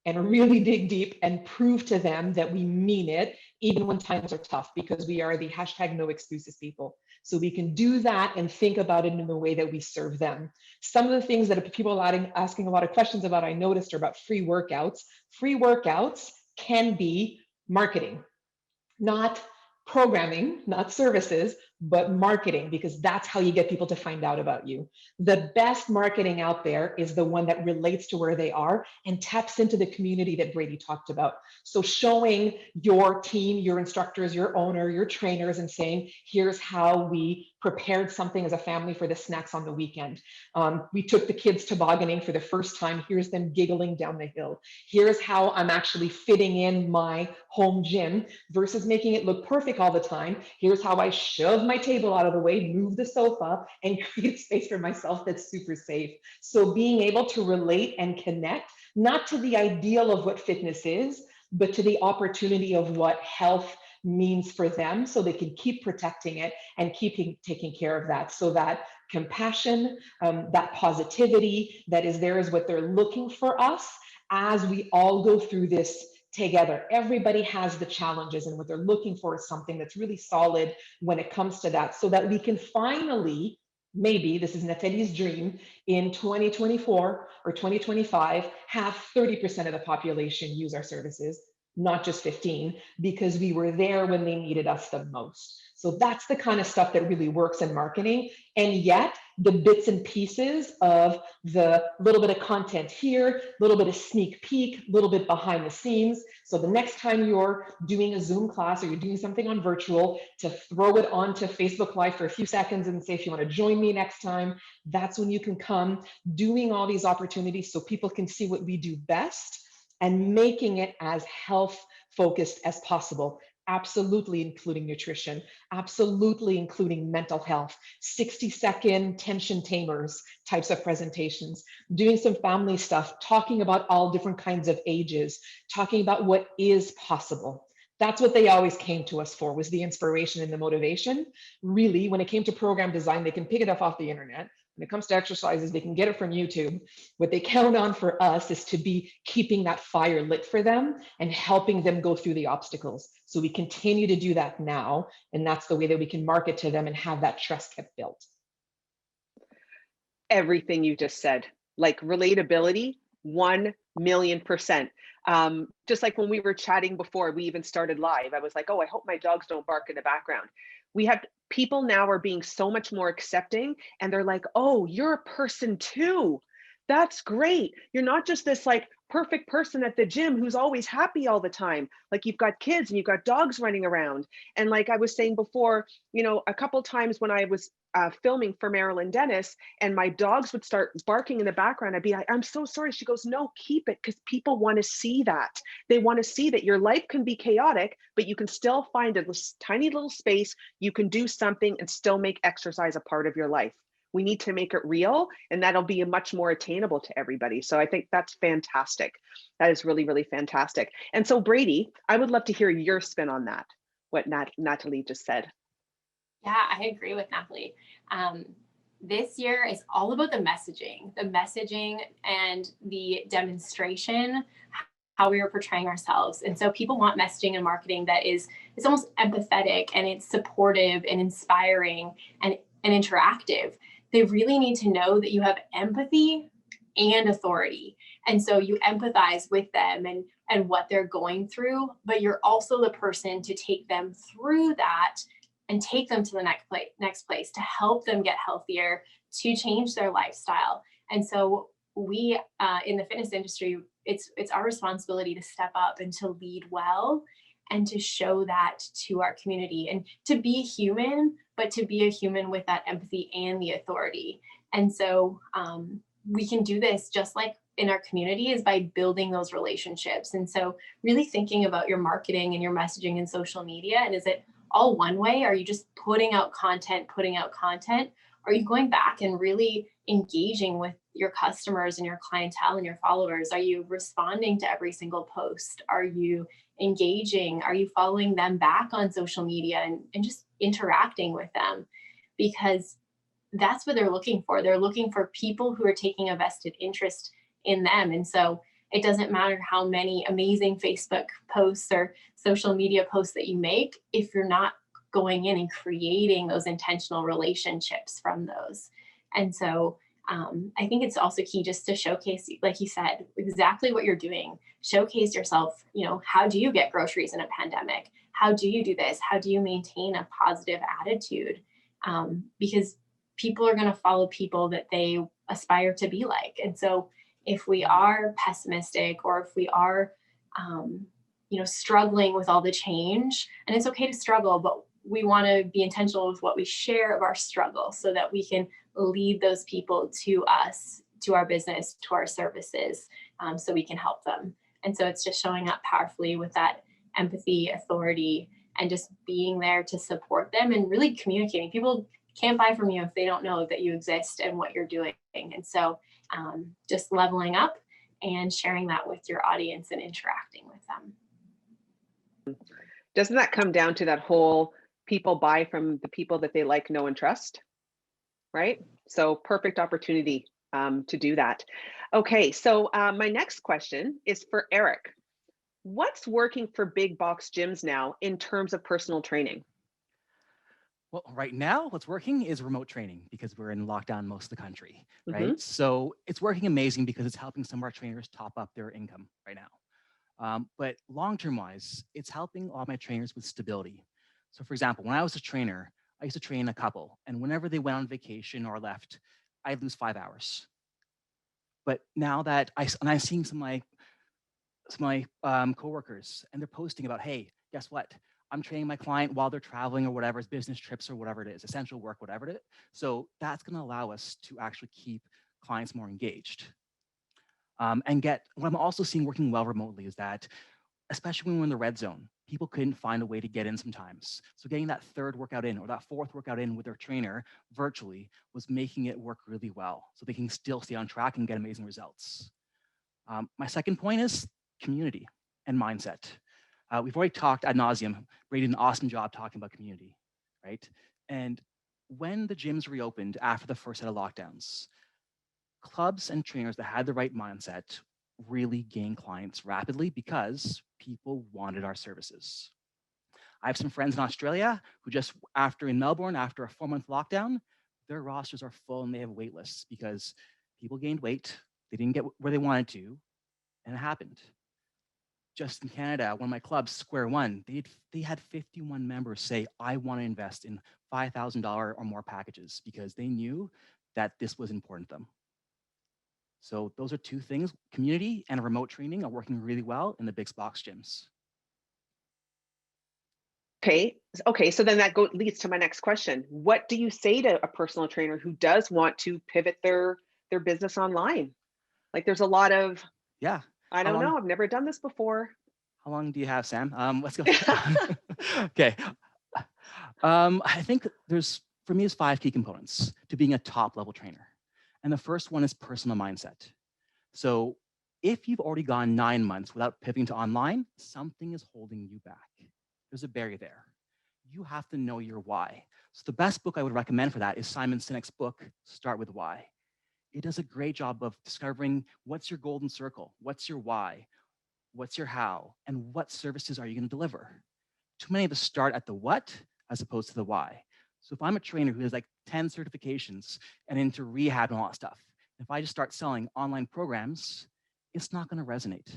[SPEAKER 4] and really dig deep and prove to them that we mean it, even when times are tough, because we are the hashtag no excuses people. So we can do that and think about it in the way that we serve them. Some of the things that people are asking a lot of questions about, I noticed, are about free workouts. Free workouts can be marketing, not programming, not services, but marketing, because that's how you get people to find out about you. The best marketing out there is the one that relates to where they are and taps into the community that Brady talked about. So showing your team, your instructors, your owner, your trainers, and saying, here's how we prepared something as a family for the snacks on the weekend. We took the kids tobogganing for the first time. Here's them giggling down the hill. Here's how I'm actually fitting in my home gym versus making it look perfect all the time. Here's how I shove my table out of the way, move the sofa, and create space for myself that's super safe. So being able to relate and connect, not to the ideal of what fitness is, but to the opportunity of what health means for them, so they can keep protecting it and keeping taking care of that. So that compassion, that positivity that is there is what they're looking for us as we all go through this together. Everybody has the challenges, and what they're looking for is something that's really solid when it comes to that, so that we can finally, maybe this is Natalie's dream, in 2024 or 2025, have 30% of the population use our services, not just 15, because we were there when they needed us the most. So that's the kind of stuff that really works in marketing. And yet the bits and pieces of the little bit of content here, little bit of sneak peek, little bit behind the scenes. So the next time you're doing a Zoom class or you're doing something on virtual, to throw it onto Facebook Live for a few seconds and say, if you want to join me next time, that's when you can come. Doing all these opportunities so people can see what we do best, and making it as health focused as possible. Absolutely including nutrition, absolutely including mental health, 60-second tension tamers types of presentations, doing some family stuff, talking about all different kinds of ages, talking about what is possible. That's what they always came to us for, was the inspiration and the motivation. Really, when it came to program design, they can pick it up off the internet. When it comes to exercises, they can get it from YouTube. What they count on for us is to be keeping that fire lit for them and helping them go through the obstacles. So we continue to do that now, and that's the way that we can market to them and have that trust kept built.
[SPEAKER 1] Everything you just said, like relatability, 1,000,000%. Just like when we were chatting before we even started live, I was like, oh, I hope my dogs don't bark in the background. We have people now are being so much more accepting, and they're like, oh, you're a person too. That's great. You're not just this like perfect person at the gym who's always happy all the time. Like, you've got kids and you've got dogs running around. And like I was saying before, you know, a couple times when I was filming for Marilyn Dennis, and my dogs would start barking in the background. I'd be like, I'm so sorry. She goes, no, keep it, because people want to see that. They want to see that your life can be chaotic, but you can still find a tiny little space. You can do something and still make exercise a part of your life. We need to make it real, and that'll be much more attainable to everybody. So I think that's fantastic. That is really, really fantastic. And so Brady, I would love to hear your spin on that, what Natalie just said.
[SPEAKER 5] Yeah, I agree with Natalie. This year is all about the messaging and the demonstration, how we are portraying ourselves. And so people want messaging and marketing that is, it's almost empathetic and it's supportive and inspiring and interactive. They really need to know that you have empathy and authority. And so you empathize with them and what they're going through, but you're also the person to take them through that and take them to the next place to help them get healthier, to change their lifestyle. And so we in the fitness industry, it's our responsibility to step up and to lead well and to show that to our community and to be human, but to be a human with that empathy and the authority. And so we can do this just like in our community is by building those relationships. And so really thinking about your marketing and your messaging in social media, and is it all one way? Are you just putting out content? Are you going back and really engaging with your customers and your clientele and your followers? Are you responding to every single post? Are you engaging? Are you following them back on social media and just interacting with them? Because that's what they're looking for. They're looking for people who are taking a vested interest in them. And so it doesn't matter how many amazing Facebook posts or social media posts that you make if you're not going in and creating those intentional relationships from those. And so I think it's also key just to showcase, like you said, exactly what you're doing. Showcase yourself. You know, how do you get groceries in a pandemic? How do you do this? How do you maintain a positive attitude? Because people are going to follow people that they aspire to be like. And so if we are pessimistic or if we are, struggling with all the change, and it's okay to struggle, but we want to be intentional with what we share of our struggle so that we can lead those people to us, to our business, to our services, so we can help them. And so it's just showing up powerfully with that empathy, authority, and just being there to support them and really communicating. People can't buy from you if they don't know that you exist and what you're doing. And so just leveling up and sharing that with your audience and interacting with them.
[SPEAKER 1] Doesn't that come down to that whole people buy from the people that they like, know, and trust, right? So perfect opportunity to do that. Okay, so my next question is for Eric. What's working for big box gyms now in terms of personal training?
[SPEAKER 3] Well, right now, what's working is remote training because we're in lockdown most of the country, right? So it's working amazing because it's helping some of our trainers top up their income right now. But long-term wise, it's helping all my trainers with stability. So for example, when I was a trainer, I used to train a couple, and whenever they went on vacation or left, I'd lose 5 hours. But now that I'm seeing some of my coworkers, and they're posting about, hey, guess what? I'm training my client while they're traveling or whatever, it's business trips or whatever it is, essential work, whatever it is. So that's going to allow us to actually keep clients more engaged. And what I'm also seeing working well remotely is that, especially when we're in the red zone, people couldn't find a way to get in sometimes. So getting that third workout in or that fourth workout in with their trainer virtually was making it work really well. So they can still stay on track and get amazing results. My second point is community and mindset. We've already talked ad nauseum. Brady did an awesome job talking about community, right? And when the gyms reopened after the first set of lockdowns, clubs and trainers that had the right mindset really gained clients rapidly because people wanted our services. I have some friends in Australia who just in Melbourne, after a 4-month lockdown, their rosters are full and they have wait lists because people gained weight, they didn't get where they wanted to, and it happened. Just in Canada, one of my clubs, Square One, they had 51 members say, I want to invest in $5,000 or more packages because they knew that this was important to them. So those are two things, community and remote training are working really well in the big box gyms.
[SPEAKER 1] Okay. So then that leads to my next question. What do you say to a personal trainer who does want to pivot their business online? Like, there's a lot of,
[SPEAKER 3] Yeah.
[SPEAKER 1] I don't know, I've never done this before.
[SPEAKER 3] How long do you have, Sam? Let's go. Okay. I think for me, there's 5 key components to being a top level trainer. And the first one is personal mindset. So if you've already gone 9 months without pivoting to online, something is holding you back. There's a barrier there. You have to know your why. So the best book I would recommend for that is Simon Sinek's book, Start With Why. It does a great job of discovering what's your golden circle, what's your why, what's your how, and what services are you going to deliver. Too many of us start at the what as opposed to the why. So if I'm a trainer who has like 10 certifications and into rehab and all that stuff, if I just start selling online programs, it's not going to resonate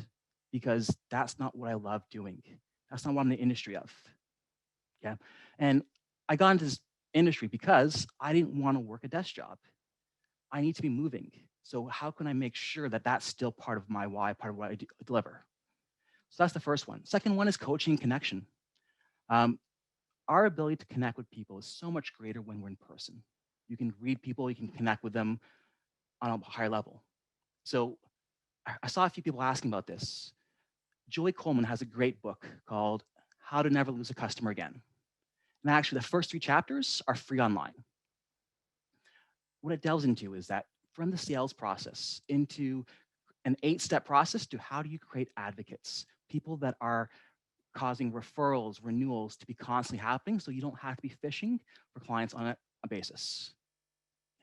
[SPEAKER 3] because that's not what I love doing. That's not what I'm in the industry of. Yeah. And I got into this industry because I didn't want to work a desk job. I need to be moving. So how can I make sure that that's still part of my why, part of what I deliver? So that's the first one. Second one is coaching and connection. Our ability to connect with people is so much greater when we're in person. You can read people, you can connect with them on a higher level. So I saw a few people asking about this. Julie Coleman has a great book called How to Never Lose a Customer Again. And actually, the first 3 chapters are free online. What it delves into is that from the sales process into an 8-step process to how do you create advocates, people that are causing referrals, renewals to be constantly happening so you don't have to be fishing for clients on a basis.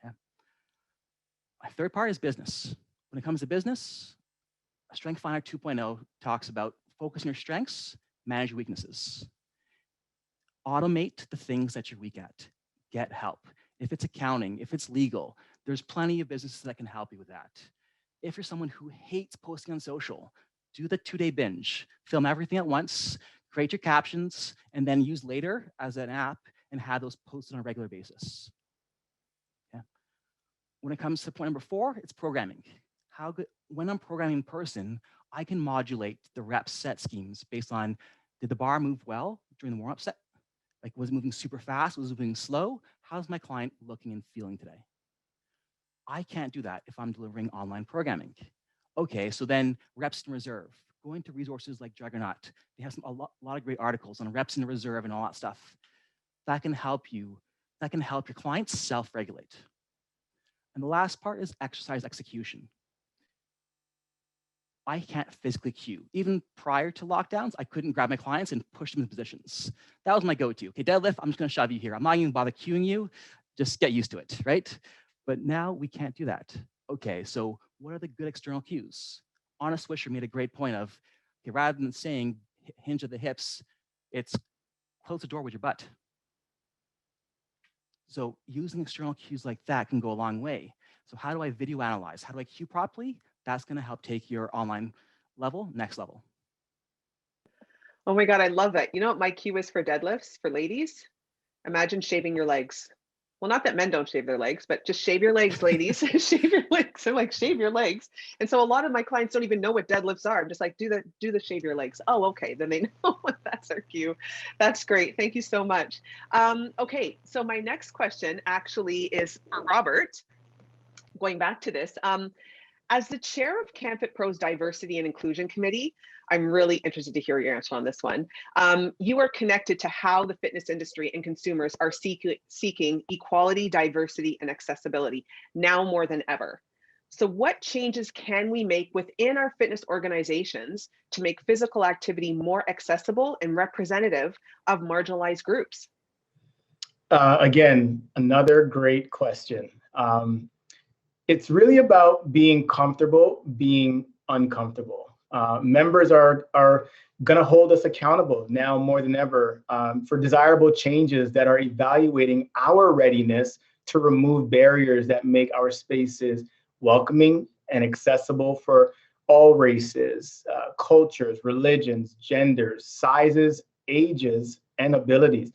[SPEAKER 3] Yeah. My third part is business. When it comes to business, Strength Finder 2.0 talks about focus on your strengths, manage your weaknesses. Automate the things that you're weak at. Get help. If it's accounting, if it's legal, there's plenty of businesses that can help you with that. If you're someone who hates posting on social, do the 2-day binge. Film everything at once, create your captions, and then use later as an app and have those posted on a regular basis. Yeah. When it comes to point number 4, it's programming. When I'm programming in person, I can modulate the rep set schemes based on, did the bar move well during the warm-up set? Like, was it moving super fast? Was it moving slow? How's my client looking and feeling today? I can't do that if I'm delivering online programming. Okay, so then reps in reserve. Going to resources like Juggernaut. They have a lot of great articles on reps in reserve and all that stuff. That can help you. That can help your clients self-regulate. And the last part is exercise execution. I can't physically cue. Even prior to lockdowns, I couldn't grab my clients and push them into positions. That was my go-to. Okay, deadlift, I'm just gonna shove you here. I'm not even bother cueing you, just get used to it, right? But now we can't do that. Okay, so what are the good external cues? Anna Swisher made a great point of, okay, rather than saying hinge of the hips, it's close the door with your butt. So using external cues like that can go a long way. So how do I video analyze? How do I cue properly? That's going to help take your online level next level.
[SPEAKER 1] Oh my God, I love that. You know what my cue is for deadlifts for ladies? Imagine shaving your legs. Well, not that men don't shave their legs, but just shave your legs, ladies. Shave your legs. I'm like, shave your legs. And so a lot of my clients don't even know what deadlifts are. I'm just like, do the shave your legs. Oh, okay. Then they know that's our cue. That's great. Thank you so much. Okay, so my next question actually is for Robert. Going back to this, as the chair of CanFitPro's Diversity and Inclusion Committee, I'm really interested to hear your answer on this one. You are connected to how the fitness industry and consumers are seeking equality, diversity, and accessibility now more than ever. So what changes can we make within our fitness organizations to make physical activity more accessible and representative of marginalized groups?
[SPEAKER 6] Again, another great question. It's really about being comfortable, being uncomfortable. Members are going to hold us accountable now more than ever for desirable changes that are evaluating our readiness to remove barriers that make our spaces welcoming and accessible for all races, cultures, religions, genders, sizes, ages, and abilities.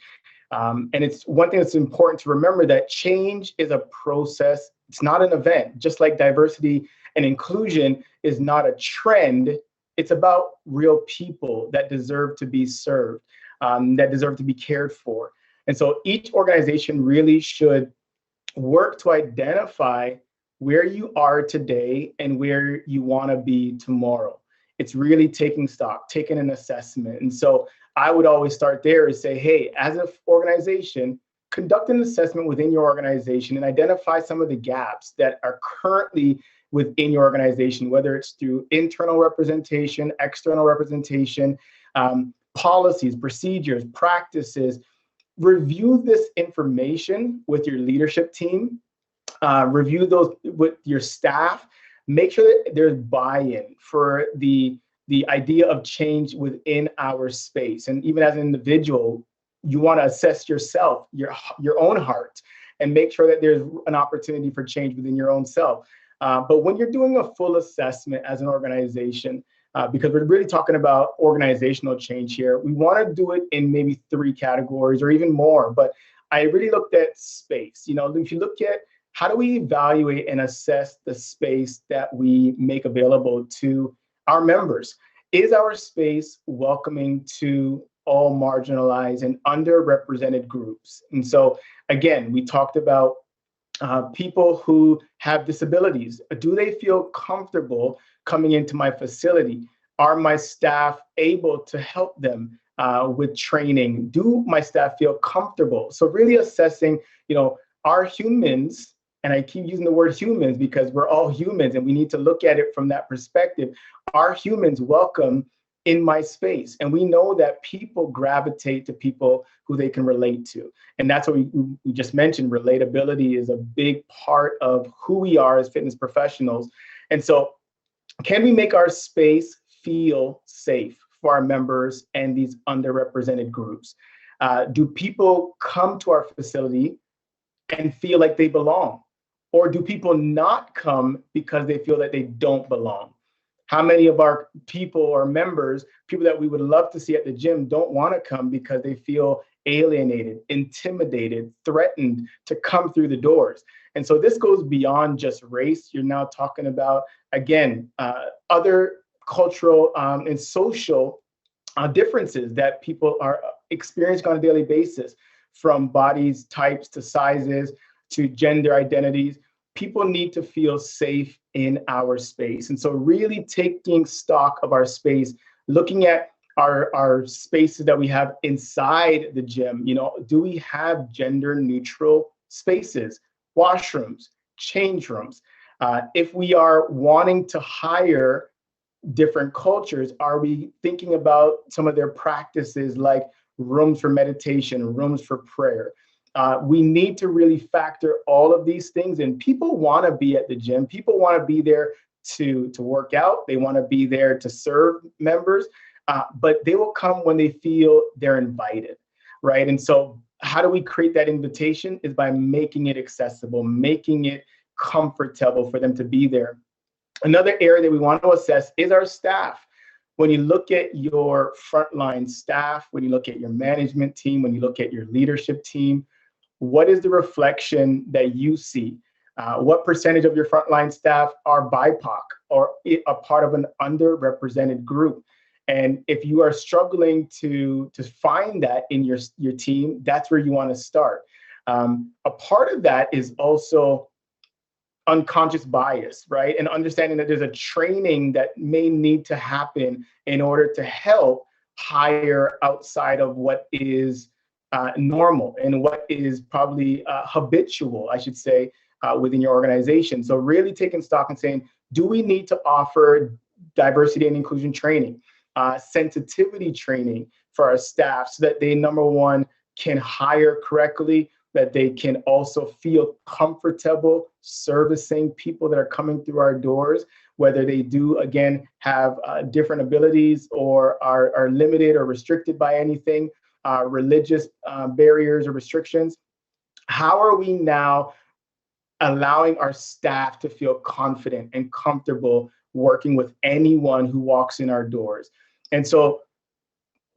[SPEAKER 6] And it's one thing that's important to remember, that change is a process. It's not an event. Just like diversity and inclusion is not a trend, it's about real people that deserve to be served. that deserve to be cared for. And so each organization really should work to identify where you are today and where you want to be tomorrow. It's really taking stock, taking an assessment. And so I would always start there and say, hey, as an organization, conduct an assessment within your organization and identify some of the gaps that are currently within your organization, whether it's through internal representation, external representation, policies, procedures, practices. Review this information with your leadership team, review those with your staff, make sure that there's buy-in for the idea of change within our space. And even as an individual, you want to assess yourself, your own heart, and make sure that there's an opportunity for change within your own self. But when you're doing a full assessment as an organization, because we're really talking about organizational change here, we want to do it in maybe 3 categories or even more. But I really looked at space. You know, if you look at how do we evaluate and assess the space that we make available to our members? Is our space welcoming to all marginalized and underrepresented groups? And so, again, we talked about people who have disabilities. Do they feel comfortable coming into my facility? Are my staff able to help them with training? Do my staff feel comfortable? So really assessing, you know, are humans, and I keep using the word humans because we're all humans and we need to look at it from that perspective. Are humans welcome in my space? And we know that people gravitate to people who they can relate to. And that's what we just mentioned. Relatability is a big part of who we are as fitness professionals. And so can we make our space feel safe for our members and these underrepresented groups? Do people come to our facility and feel like they belong? Or do people not come because they feel that they don't belong? How many of our people or members, people that we would love to see at the gym, don't want to come because they feel alienated, intimidated, threatened to come through the doors? And so this goes beyond just race. You're now talking about, again, other cultural and social differences that people are experiencing on a daily basis, from bodies, types to sizes to gender identities. People need to feel safe in our space. And so really taking stock of our space, looking at our spaces that we have inside the gym. You know, do we have gender neutral spaces, washrooms, change rooms? If we are wanting to hire different cultures, are we thinking about some of their practices like rooms for meditation, rooms for prayer? We need to really factor all of these things in. People want to be at the gym. People want to be there to work out. They want to be there to serve members, but they will come when they feel they're invited, right? And so how do we create that invitation? Is by making it accessible, making it comfortable for them to be there. Another area that we want to assess is our staff. When you look at your frontline staff, when you look at your management team, when you look at your leadership team, what is the reflection that you see? What percentage of your frontline staff are BIPOC or a part of an underrepresented group? And if you are struggling to find that in your team, that's where you want to start. A part of that is also unconscious bias, right? And understanding that there's a training that may need to happen in order to help hire outside of what is normal and what is probably habitual, I should say, within your organization. So really taking stock and saying, do we need to offer diversity and inclusion training, sensitivity training for our staff so that they, number one, can hire correctly, that they can also feel comfortable servicing people that are coming through our doors, whether they do, again, have different abilities or are limited or restricted by anything, religious barriers or restrictions. How are we now allowing our staff to feel confident and comfortable working with anyone who walks in our doors? And so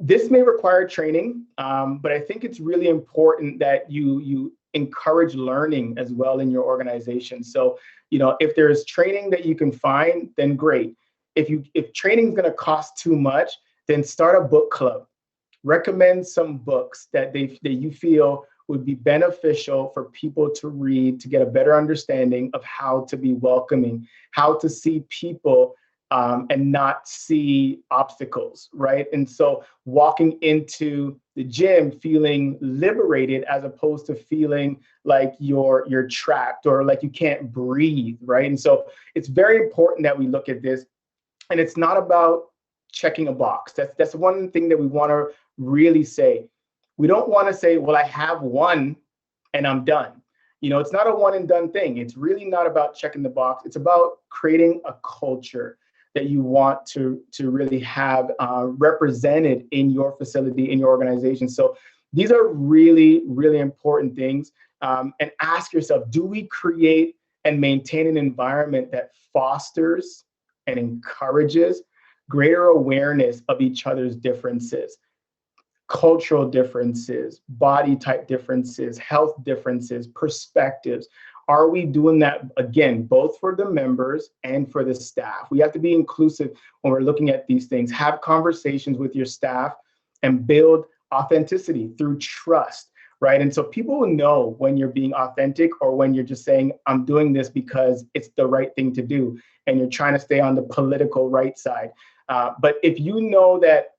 [SPEAKER 6] this may require training, but I think it's really important that you encourage learning as well in your organization. So, you know, if there's training that you can find, then great. If training is going to cost too much, then start a book club. recommend some books that you feel would be beneficial for people to read to get a better understanding of how to be welcoming, how to see people and not see obstacles, right? And so walking into the gym feeling liberated as opposed to feeling like you're trapped or like you can't breathe, right? And so it's very important that we look at this. And it's not about checking a box. That's one thing that we want to really say. We don't want to say, well, I have one and I'm done. It's not a one and done thing. It's really not about checking the box. It's about creating a culture that you want to really have represented in your facility, in your organization. So these are really, really important things. And ask yourself, do we create and maintain an environment that fosters and encourages greater awareness of each other's differences, cultural differences, body type differences, health differences, perspectives? Are we doing that, again, both for the members and for the staff? We have to be inclusive when we're looking at these things. Have conversations with your staff and build authenticity through trust, right? And so people will know when you're being authentic or when you're just saying, I'm doing this because it's the right thing to do, and you're trying to stay on the political right side. But if you know that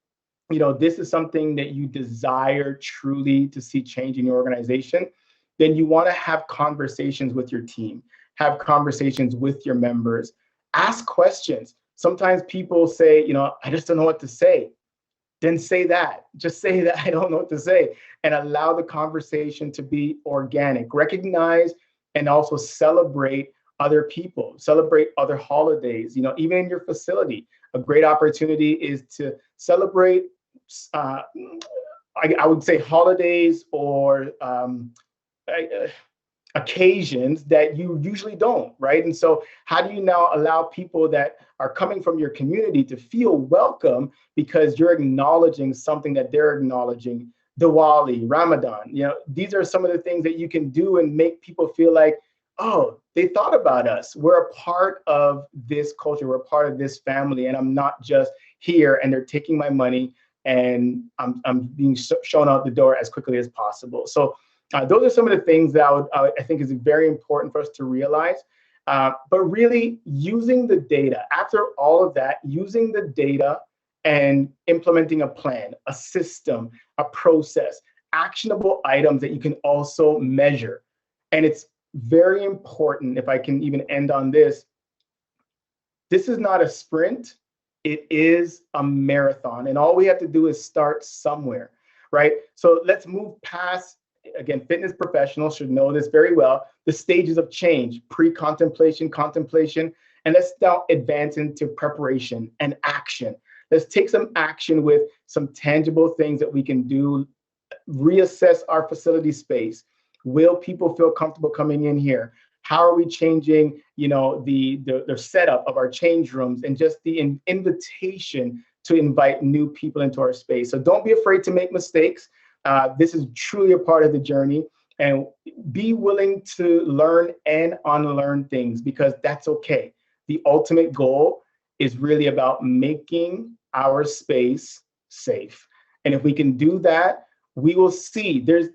[SPEAKER 6] this is something that you desire truly to see change in your organization, then you want to have conversations with your team, have conversations with your members, ask questions. Sometimes people say, I just don't know what to say. Then say that. Just say that I don't know what to say, and allow the conversation to be organic. Recognize and also celebrate other people, celebrate other holidays. Even in your facility, a great opportunity is to celebrate, I would say, holidays or occasions that you usually don't, right? And so how do you now allow people that are coming from your community to feel welcome because you're acknowledging something that they're acknowledging? Diwali, Ramadan, these are some of the things that you can do and make people feel like, oh, they thought about us. We're a part of this culture. We're a part of this family, and I'm not just here and they're taking my money and I'm being shown out the door as quickly as possible. So those are some of the things that I think is very important for us to realize. But really using the data, after all of that, using the data and implementing a plan, a system, a process, actionable items that you can also measure. And it's very important, if I can even end on this, this is not a sprint, it is a marathon. And all we have to do is start somewhere, right? So let's move past, again, fitness professionals should know this very well, the stages of change, pre-contemplation, contemplation, and let's now advance into preparation and action. Let's take some action with some tangible things that we can do, reassess our facility space. Will people feel comfortable coming in here? How are we changing, the setup of our change rooms and just the invitation to invite new people into our space? So don't be afraid to make mistakes. This is truly a part of the journey, and be willing to learn and unlearn things, because that's okay. The ultimate goal is really about making our space safe. And if we can do that, we will see there's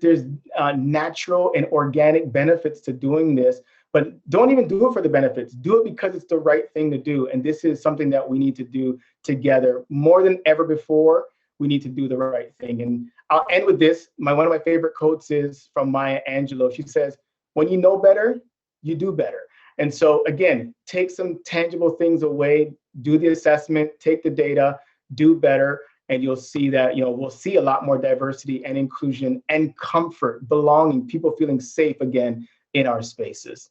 [SPEAKER 6] natural and organic benefits to doing this. But don't even do it for the benefits. Do it because it's the right thing to do. And this is something that we need to do together more than ever before. We need to do the right thing. And I'll end with this. One of my favorite quotes is from Maya Angelou. She says, when you know better, you do better. And so again, take some tangible things away, do the assessment, take the data, do better, and you'll see that, we'll see a lot more diversity and inclusion and comfort, belonging, people feeling safe again in our spaces.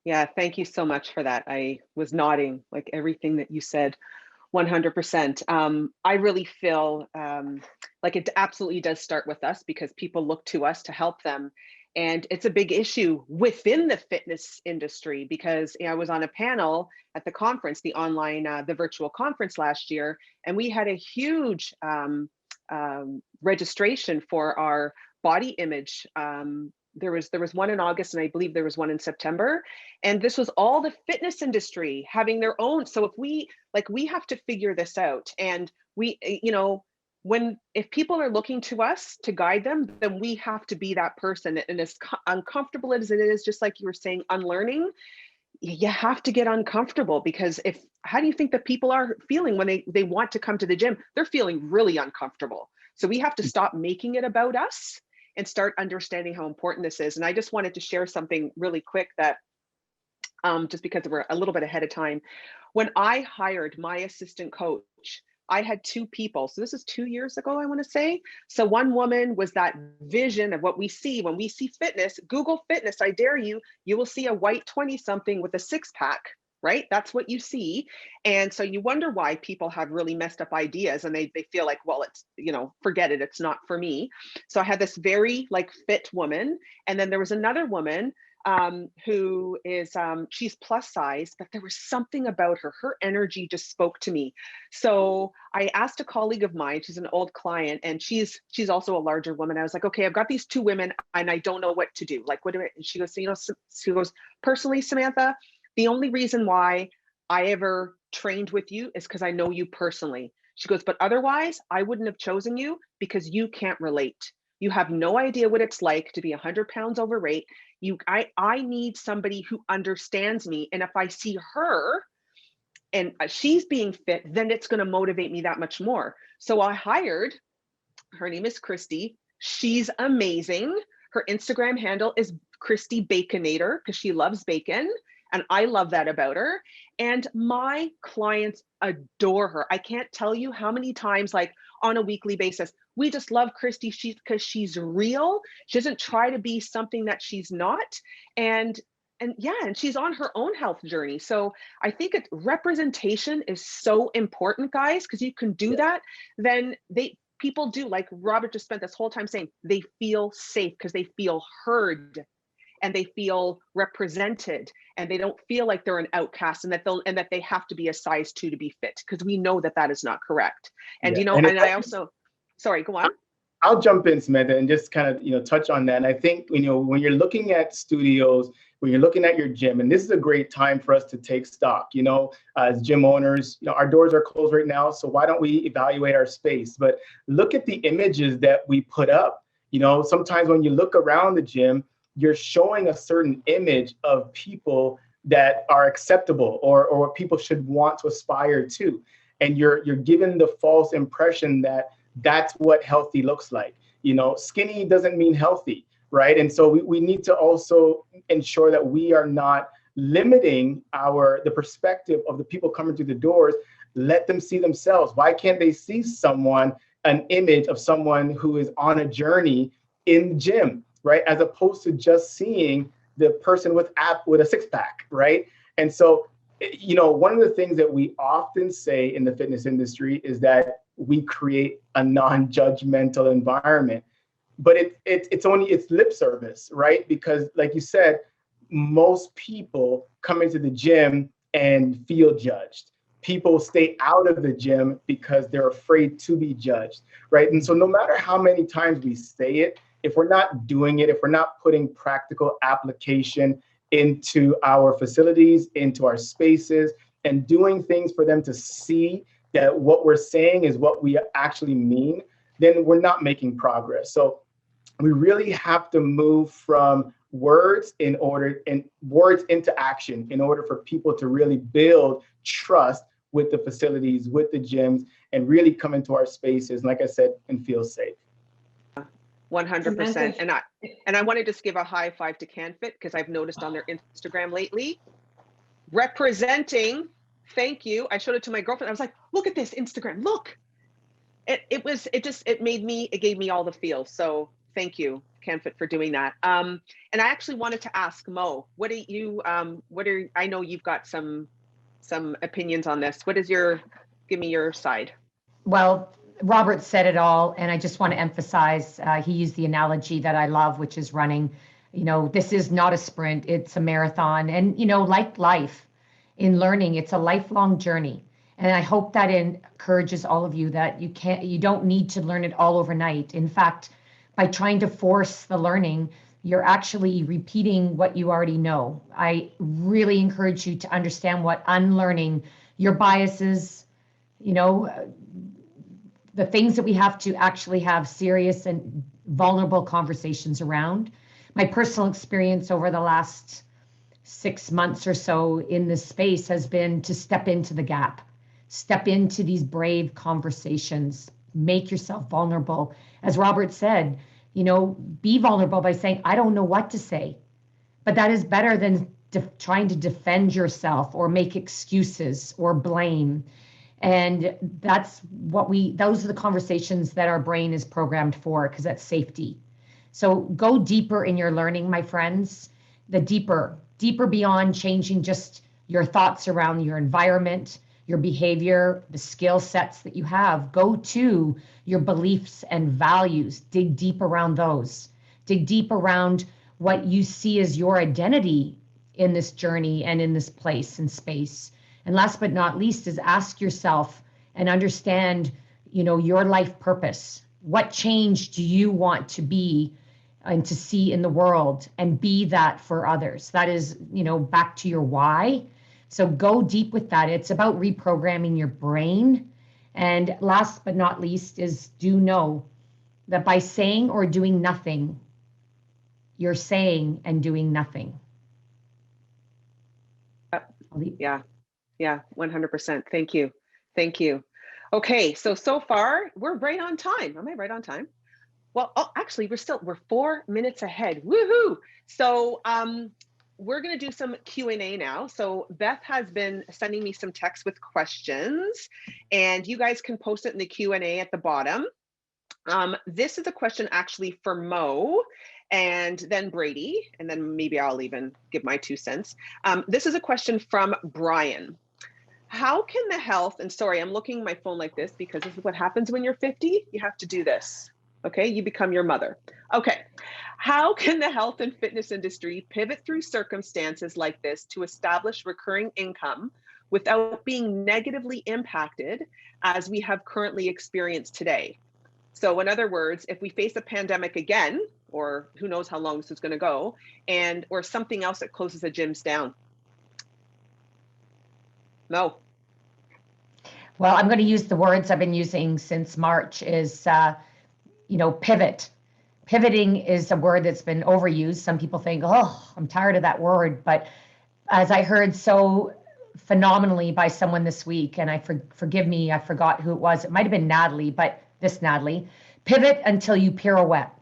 [SPEAKER 1] Yeah, thank you so much for that. I was nodding, like everything that you said, 100%. I really feel like it absolutely does start with us, because people look to us to help them. And it's a big issue within the fitness industry, because I was on a panel at the conference, the online, the virtual conference last year, and we had a huge registration for our body image. There was one in August, and I believe there was one in September. And this was all the fitness industry having their own. So if we have to figure this out, and we if people are looking to us to guide them, then we have to be that person. And as uncomfortable as it is, just like you were saying, unlearning, you have to get uncomfortable, because how do you think that people are feeling when they want to come to the gym? They're feeling really uncomfortable. So we have to stop making it about us and start understanding how important this is. And I just wanted to share something really quick that just because we're a little bit ahead of time. When I hired my assistant coach, I had two people. So this is 2 years ago, I want to say. So one woman was that vision of what we see when we see fitness. Google fitness, I dare you, you will see a white 20-something with a six-pack, right? That's what you see. And so you wonder why people have really messed up ideas, and they feel like, well, it's, forget it, it's not for me. So I had this very fit woman. And then there was another woman who is, she's plus size, but there was something about her energy just spoke to me. So I asked a colleague of mine, she's an old client, and she's also a larger woman. I was like, okay, I've got these two women and I don't know what to do. What do I, and she goes, personally, Samantha, the only reason why I ever trained with you is because I know you personally. She goes, but otherwise I wouldn't have chosen you because you can't relate. You have no idea what it's like to be 100 pounds overweight. I need somebody who understands me. And if I see her and she's being fit, then it's going to motivate me that much more. So I hired, her name is Christy. She's amazing. Her Instagram handle is Christy Baconator because she loves bacon. And I love that about her. And my clients adore her. I can't tell you how many times, on a weekly basis, we just love Christy because she's real. She doesn't try to be something that she's not. And she's on her own health journey. So I think representation is so important, guys, because you can do that. Then people do, like Robert just spent this whole time saying, they feel safe because they feel heard and they feel represented, and they don't feel like they're an outcast and that they have to be a size 2 to be fit, because we know that is not correct. And I also, sorry, go on.
[SPEAKER 6] I'll jump in, Samantha, and just kind of touch on that. And I think when you're looking at studios, when you're looking at your gym, and this is a great time for us to take stock. As gym owners, our doors are closed right now, so why don't we evaluate our space? But look at the images that we put up. Sometimes when you look around the gym, you're showing a certain image of people that are acceptable or what people should want to aspire to. And you're given the false impression that that's what healthy looks like. Skinny doesn't mean healthy, right? And so we need to also ensure that we are not limiting the perspective of the people coming through the doors. Let them see themselves. Why can't they see an image of someone who is on a journey in the gym, right? As opposed to just seeing the person with a six-pack, right? And so, one of the things that we often say in the fitness industry is that we create a non-judgmental environment, but it's lip service, right? Because like you said, most people come into the gym and feel judged. People stay out of the gym because they're afraid to be judged, right? And so no matter how many times we say it, if we're not doing it, if we're not putting practical application into our facilities, into our spaces, and doing things for them to see that what we're saying is what we actually mean, then we're not making progress. So we really have to move from words into action in order for people to really build trust with the facilities, with the gyms, and really come into our spaces, like I said, and feel safe.
[SPEAKER 1] 100%. And I want to just give a high five to CanFit, because I've noticed on their Instagram lately, representing, thank you. I showed it to my girlfriend. I was like, look at this Instagram, look. It gave me all the feels. So thank you, CanFit, for doing that. And I actually wanted to ask Mo, I know you've got some opinions on this. Give me your side.
[SPEAKER 2] Well, Robert said it all, and I just want to emphasize, he used the analogy that I love, which is running. This is not a sprint, it's a marathon. And, like life, in learning, it's a lifelong journey. And I hope that encourages all of you that you don't need to learn it all overnight. In fact, by trying to force the learning, you're actually repeating what you already know. I really encourage you to understand what unlearning your biases, the the things that we have to actually have serious and vulnerable conversations around. My personal experience over the last 6 months or so in this space has been to step into the gap, step into these brave conversations, make yourself vulnerable. As Robert said, be vulnerable by saying, I don't know what to say. But that is better than trying to defend yourself or make excuses or blame. And those are the conversations that our brain is programmed for, because that's safety. So go deeper in your learning, my friends, the deeper beyond changing just your thoughts around your environment, your behavior, the skill sets that you have. Go to your beliefs and values, dig deep around those, dig deep around what you see as your identity in this journey and in this place and space. And last but not least is ask yourself and understand, your life purpose. What change do you want to be and to see in the world, and be that for others? That is, back to your why. So go deep with that. It's about reprogramming your brain. And last but not least is, do know that by saying or doing nothing, you're saying and doing nothing.
[SPEAKER 1] Yeah, 100%. Thank you. Okay, so far we're right on time. Am I right on time? Well, actually, we're 4 minutes ahead. Woohoo! So we're going to do some Q&A now. So Beth has been sending me some texts with questions, and you guys can post it in the Q&A at the bottom. This is a question actually for Mo, and then Brady, and then maybe I'll even give my 2 cents. This is a question from Brian. How can the health, and sorry, I'm looking at my phone like this because this is what happens when you're 50. You have to do this. Okay, you become your mother. Okay, how can the health and fitness industry pivot through circumstances like this to establish recurring income without being negatively impacted as we have currently experienced today? So in other words, if we face a pandemic again, or who knows how long this is going to go, or something else that closes the gyms down. No.
[SPEAKER 2] Well, I'm going to use the words I've been using since March is, pivot. Pivoting is a word that's been overused. Some people think, oh, I'm tired of that word. But as I heard so phenomenally by someone this week, and forgive me, I forgot who it was. It might have been Natalie, but this Natalie, pivot until you pirouette.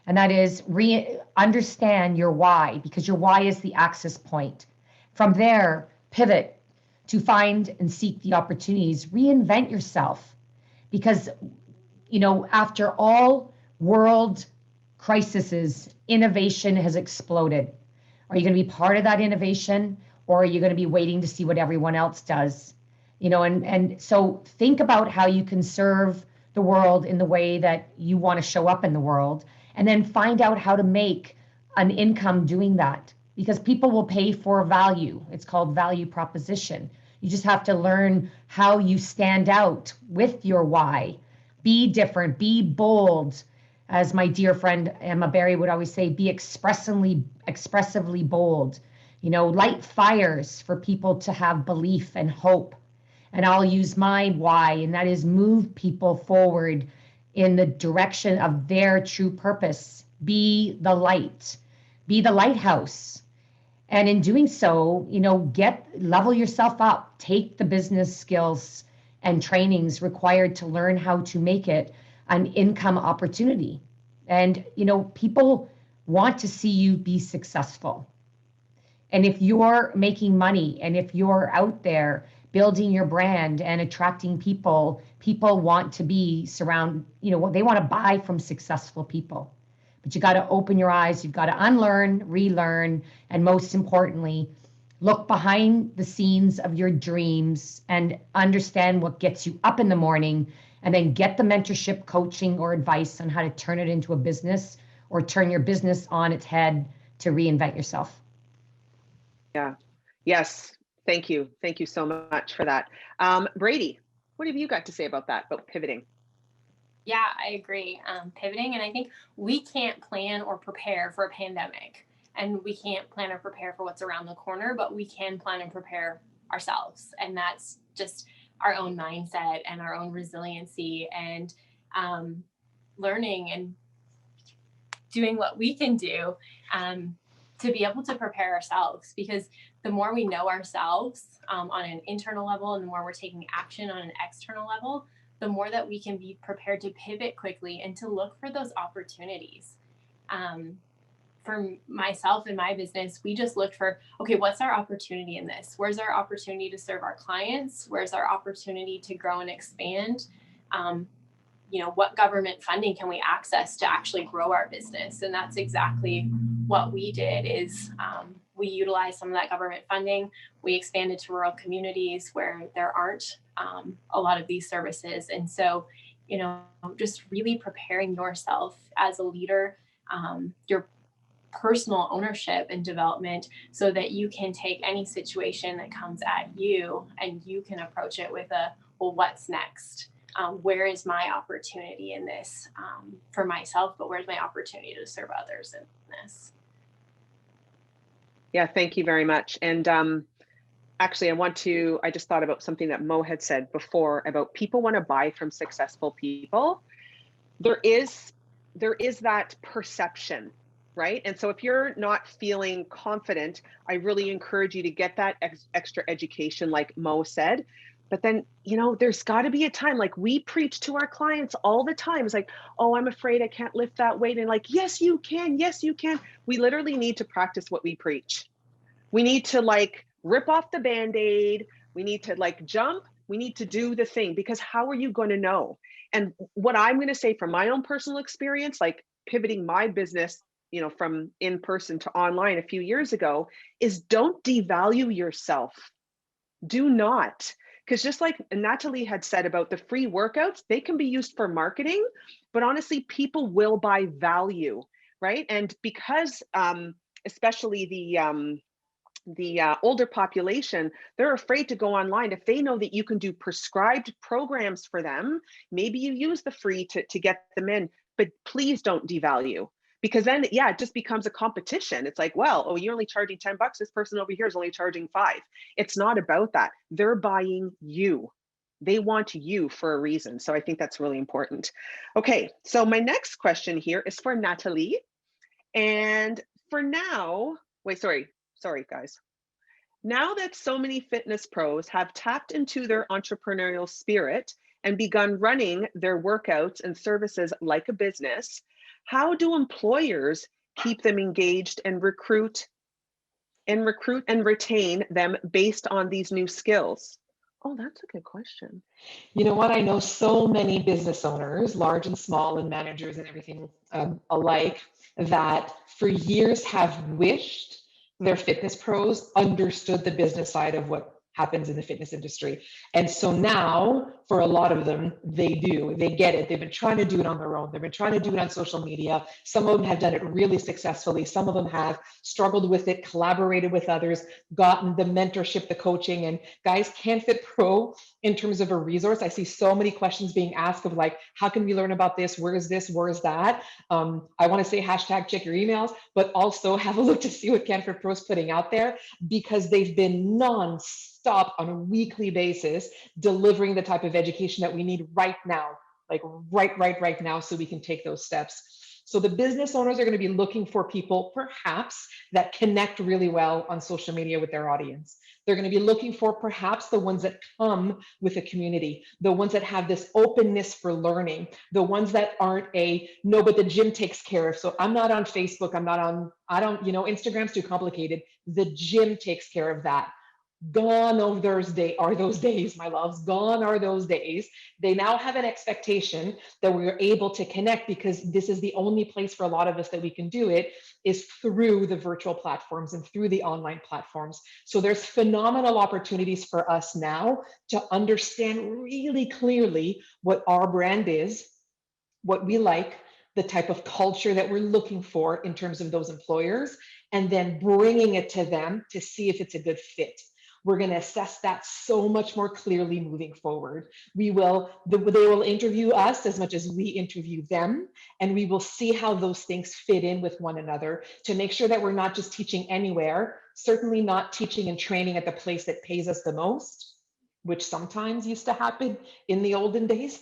[SPEAKER 2] And that is understand your why, because your why is the access point. From there, pivot to find and seek the opportunities, reinvent yourself. Because, after all world crises, innovation has exploded. Are you going to be part of that innovation, or are you going to be waiting to see what everyone else does? And so think about how you can serve the world in the way that you want to show up in the world, and then find out how to make an income doing that, because people will pay for value. It's called value proposition. You just have to learn how you stand out with your why. Be different, be bold. As my dear friend Emma Barry would always say, be expressively bold. Light fires for people to have belief and hope. And I'll use my why, and that is move people forward in the direction of their true purpose. Be the light, be the lighthouse. And in doing so, level yourself up, take the business skills and trainings required to learn how to make it an income opportunity. And, people want to see you be successful. And if you're making money, and if you're out there building your brand and attracting people want to be they want to buy from successful people. But you got to open your eyes, you've got to unlearn, relearn, and most importantly, look behind the scenes of your dreams and understand what gets you up in the morning, and then get the mentorship, coaching, or advice on how to turn it into a business, or turn your business on its head to reinvent yourself.
[SPEAKER 1] Yeah. Yes. Thank you. Thank you so much for that. Brady, what have you got to say about that, about pivoting?
[SPEAKER 5] Yeah, I agree. Pivoting, and I think we can't plan or prepare for a pandemic, and we can't plan or prepare for what's around the corner, but we can plan and prepare ourselves. And that's just our own mindset and our own resiliency, and learning and doing what we can do to be able to prepare ourselves. Because the more we know ourselves on an internal level, and the more we're taking action on an external level, the more that we can be prepared to pivot quickly and to look for those opportunities. For myself and my business, we just looked for, okay, what's our opportunity in this? Where's our opportunity to serve our clients? Where's our opportunity to grow and expand? What government funding can we access to actually grow our business? And that's exactly what we did. Is we utilized some of that government funding. We expanded to rural communities where there aren't a lot of these services. And so, just really preparing yourself as a leader, your personal ownership and development, so that you can take any situation that comes at you and you can approach it with well, what's next? Where is my opportunity in this for myself, but where's my opportunity to serve others in this?
[SPEAKER 1] Yeah, thank you very much. And actually, I just thought about something that Mo had said before about people want to buy from successful people. There is that perception, right? And so if you're not feeling confident, I really encourage you to get that extra education, like Mo said. But then, there's got to be a time, like we preach to our clients all the time. It's like, oh, I'm afraid I can't lift that weight. And like, yes, you can. Yes, you can. We literally need to practice what we preach. We need to rip off the Band-Aid. We need to jump. We need to do the thing, because how are you going to know? And what I'm going to say from my own personal experience, pivoting my business, from in person to online a few years ago, is don't devalue yourself. Do not. Because just like Natalie had said about the free workouts, they can be used for marketing, but honestly, people will buy value, right? And because especially the older population, they're afraid to go online. If they know that you can do prescribed programs for them, maybe you use the free to get them in, but please don't devalue. Because then, it just becomes a competition. It's like, well, oh, you're only charging $10. This person over here is only charging $5. It's not about that. They're buying you. They want you for a reason. So I think that's really important. Okay, so my next question here is for Natalie. And for now, sorry, guys. Now that so many fitness pros have tapped into their entrepreneurial spirit and begun running their workouts and services like a business, how do employers keep them engaged and recruit and retain them based on these new skills? Oh, that's a good question.
[SPEAKER 4] You know what? I know so many business owners, large and small, and managers and everything alike, that for years have wished their fitness pros understood the business side of what happens in the fitness industry. And so now, for a lot of them, they do. They get it. They've been trying to do it on their own. They've been trying to do it on social media. Some of them have done it really successfully. Some of them have struggled with it, collaborated with others, gotten the mentorship, the coaching. And guys, CanFitPro, in terms of a resource, I see so many questions being asked of how can we learn about this? Where is this? Where is that? I want to say #check your emails, but also have a look to see what CanFitPro is putting out there, because they've been non-stop on a weekly basis delivering the type of education that we need right now, right now, so we can take those steps. So the business owners are going to be looking for people perhaps that connect really well on social media with their audience. They're going to be looking for perhaps the ones that come with a community, the ones that have this openness for learning, the ones that aren't no, but the gym takes care of. So I'm not on Facebook. Instagram's too complicated. The gym takes care of that. Gone are those days, my loves. Gone are those days. They now have an expectation that we're able to connect, because this is the only place for a lot of us that we can do it, is through the virtual platforms and through the online platforms. So there's phenomenal opportunities for us now to understand really clearly what our brand is, what we like, the type of culture that we're looking for in terms of those employers, and then bringing it to them to see if it's a good fit. We're going to assess that so much more clearly moving forward. They will interview us as much as we interview them, and we will see how those things fit in with one another to make sure that we're not just teaching anywhere, certainly not teaching and training at the place that pays us the most, which sometimes used to happen in the olden days.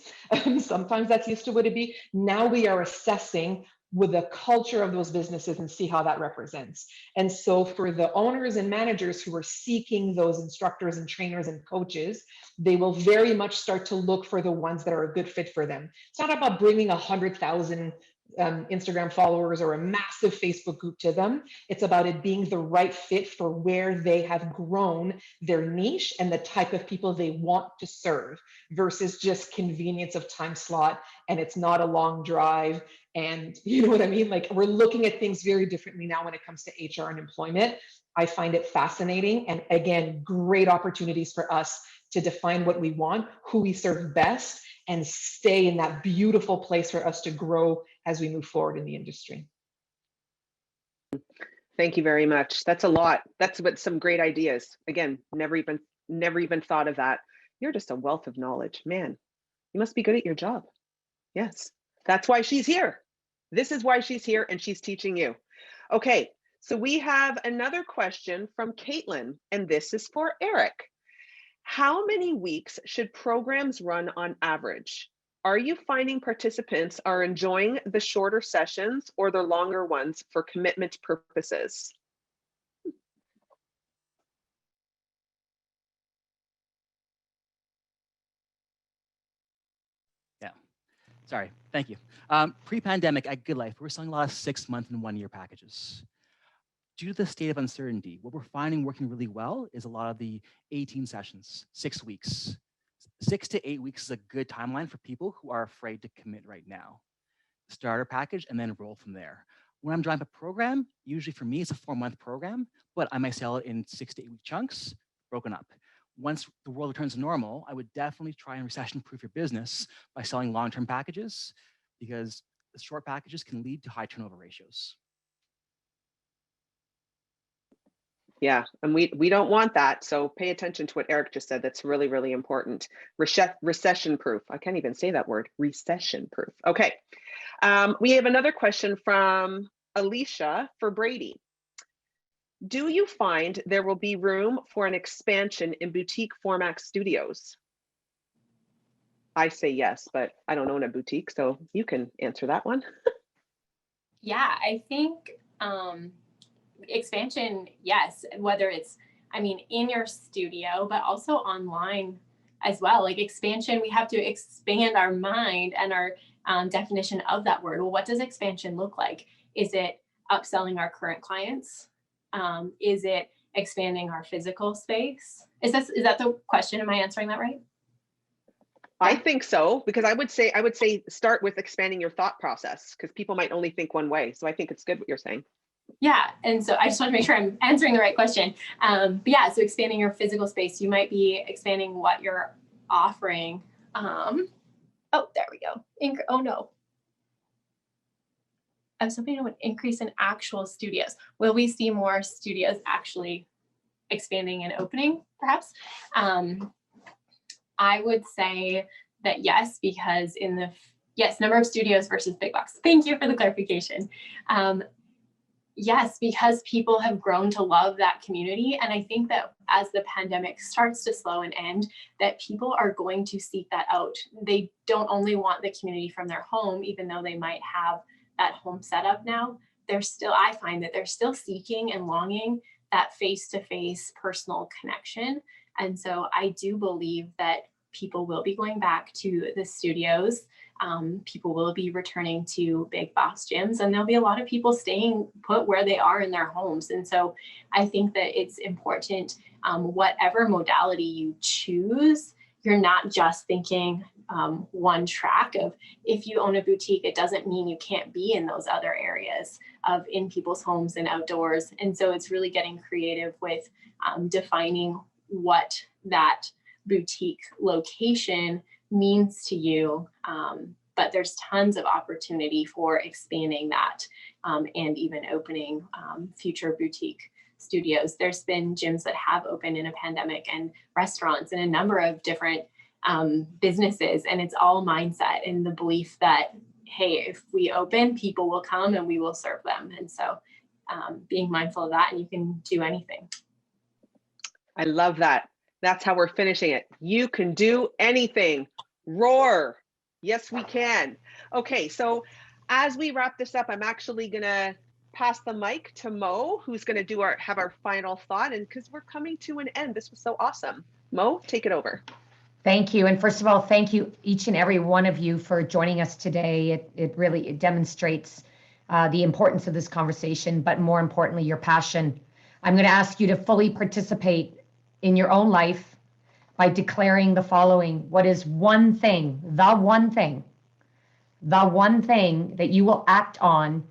[SPEAKER 4] Sometimes that's used to what it be. Now we are assessing with the culture of those businesses and see how that represents. And so for the owners and managers who are seeking those instructors and trainers and coaches, they will very much start to look for the ones that are a good fit for them. It's not about bringing 100,000 Instagram followers or a massive Facebook group to them. It's about it being the right fit for where they have grown their niche and the type of people they want to serve versus just convenience of time slot. And it's not a long drive. And you know what I mean? Like, we're looking at things very differently now when it comes to HR and employment. I find it fascinating. And again, great opportunities for us to define what we want, who we serve best, and stay in that beautiful place for us to grow as we move forward in the industry.
[SPEAKER 1] Thank you very much. That's a lot. That's what some great ideas. Again, never even thought of that. You're just a wealth of knowledge, man. You must be good at your job. Yes, that's why she's here. This is why she's here, and she's teaching you. Okay, so we have another question from Caitlin, and this is for Eric. How many weeks should programs run on average? Are you finding participants are enjoying the shorter sessions or the longer ones for commitment purposes?
[SPEAKER 3] Yeah, sorry, thank you. Pre-pandemic at Good Life, we were selling a lot of 6-month and 1-year packages. Due to the state of uncertainty, what we're finding working really well is a lot of the 18 sessions, 6 weeks. 6 to 8 weeks is a good timeline for people who are afraid to commit right now. Starter package and then roll from there. When I'm driving a program, usually for me, it's a 4-month program, but I might sell it in 6 to 8 week chunks, broken up. Once the world returns to normal, I would definitely try and recession-proof your business by selling long-term packages, because the short packages can lead to high turnover ratios.
[SPEAKER 1] Yeah, and we don't want that. So pay attention to what Eric just said. That's really, really important. Recession proof. I can't even say that word. Recession proof. Okay. We have another question from Alicia for Brady. Do you find there will be room for an expansion in boutique format studios? I say yes, but I don't own a boutique, so you can answer that one.
[SPEAKER 5] Yeah, I think expansion, yes, whether it's, in your studio, but also online as well. Like expansion, we have to expand our mind and our definition of that word. Well, what does expansion look like? Is it upselling our current clients? Is it expanding our physical space? Is that the question? Am I answering that right?
[SPEAKER 1] I think so, because I would say start with expanding your thought process, because people might only think one way. So I think it's good what you're saying.
[SPEAKER 5] Yeah, and so I just want to make sure I'm answering the right question. But yeah, so expanding your physical space, you might be expanding what you're offering. Oh, there we go. Oh no. I was hoping it would increase in actual studios. Will we see more studios actually expanding and opening, perhaps? I would say that yes, because number of studios versus big box. Thank you for the clarification. Yes, because people have grown to love that community. And I think that as the pandemic starts to slow and end, that people are going to seek that out. They don't only want the community from their home, even though they might have that home setup now. I find that they're still seeking and longing that face-to-face personal connection. And so I do believe that people will be going back to the studios. People will be returning to big box gyms, and there'll be a lot of people staying put where they are in their homes. And so I think that it's important, whatever modality you choose, you're not just thinking one track of, if you own a boutique, it doesn't mean you can't be in those other areas of in people's homes and outdoors. And so it's really getting creative with defining what that boutique location means to you. But there's tons of opportunity for expanding that and even opening future boutique studios. There's been gyms that have opened in a pandemic, and restaurants, and a number of different businesses. And it's all mindset and the belief that, hey, if we open, people will come and we will serve them. And so being mindful of that, and you can do anything.
[SPEAKER 1] I love that. That's how we're finishing it. You can do anything. Roar. Yes, we can. Okay, so as we wrap this up, I'm actually gonna pass the mic to Mo, who's gonna have our final thought. And because we're coming to an end, this was so awesome. Mo, take it over.
[SPEAKER 2] Thank you. And first of all, thank you each and every one of you for joining us today. It really demonstrates the importance of this conversation, but more importantly, your passion. I'm going to ask you to fully participate in your own life by declaring the following. What is one thing, the one thing that you will act on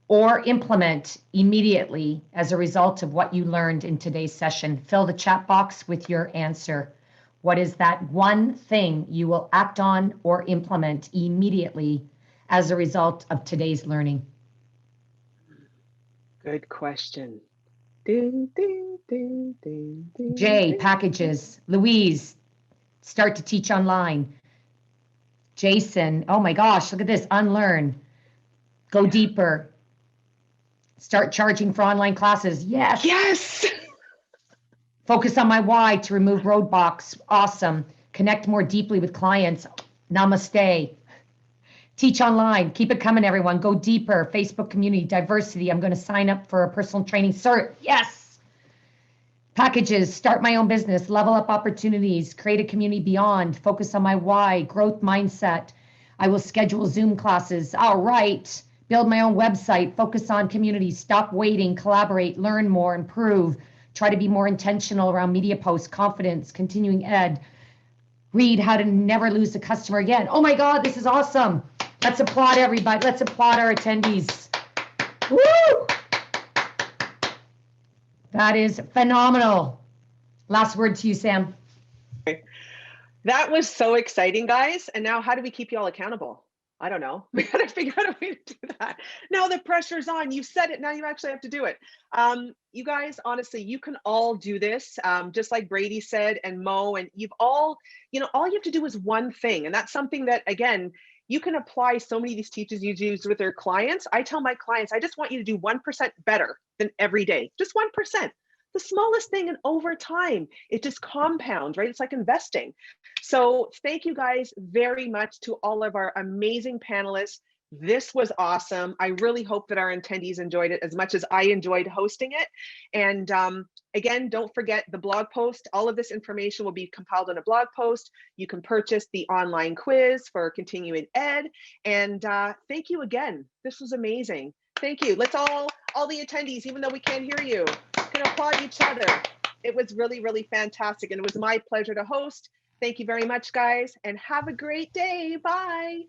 [SPEAKER 2] or implement immediately as a result of what you learned in today's session? Fill the chat box with your answer. What is that one thing you will act on or implement immediately as a result of today's learning?
[SPEAKER 1] Good question. Ding, ding, ding, ding, ding,
[SPEAKER 2] Jay,
[SPEAKER 1] ding.
[SPEAKER 2] packages. Louise, start to teach online. Jason, oh my gosh, look at this, unlearn. Go deeper. Start charging for online classes. Yes.
[SPEAKER 1] Yes.
[SPEAKER 2] Focus on my why to remove roadblocks. Awesome. Connect more deeply with clients. Namaste. Teach online. Keep it coming, everyone. Go deeper. Facebook community, diversity. I'm going to sign up for a personal training cert. Yes. Packages. Start my own business. Level up opportunities. Create a community beyond. Focus on my why. Growth mindset. I will schedule Zoom classes. All right. Build my own website. Focus on community. Stop waiting. Collaborate. Learn more. Improve. Try to be more intentional around media posts, confidence, continuing ed. Read how to never lose a customer again. Oh my God, this is awesome. Let's applaud everybody. Let's applaud our attendees. Woo! That is phenomenal. Last word to you, Sam.
[SPEAKER 1] That was so exciting, guys. And now how do we keep you all accountable? I don't know. We got to figure out a way to do that. Now the pressure's on. You said it. Now you actually have to do it. You guys, honestly, you can all do this. Just like Brady said, and Mo, and you've all, all you have to do is one thing. And that's something that, again, you can apply so many of these teachers you use with their clients. I tell my clients, I just want you to do 1% better than every day. Just 1%. The smallest thing, and over time, it just compounds, right? It's like investing. So thank you guys very much to all of our amazing panelists. This was awesome. I really hope that our attendees enjoyed it as much as I enjoyed hosting it. And again, don't forget the blog post. All of this information will be compiled in a blog post. You can purchase the online quiz for continuing ed. And thank you again. This was amazing. Thank you. Let's all the attendees, even though we can't hear you, can applaud each other. It was really, really fantastic. And it was my pleasure to host. Thank you very much, guys, and have a great day. Bye.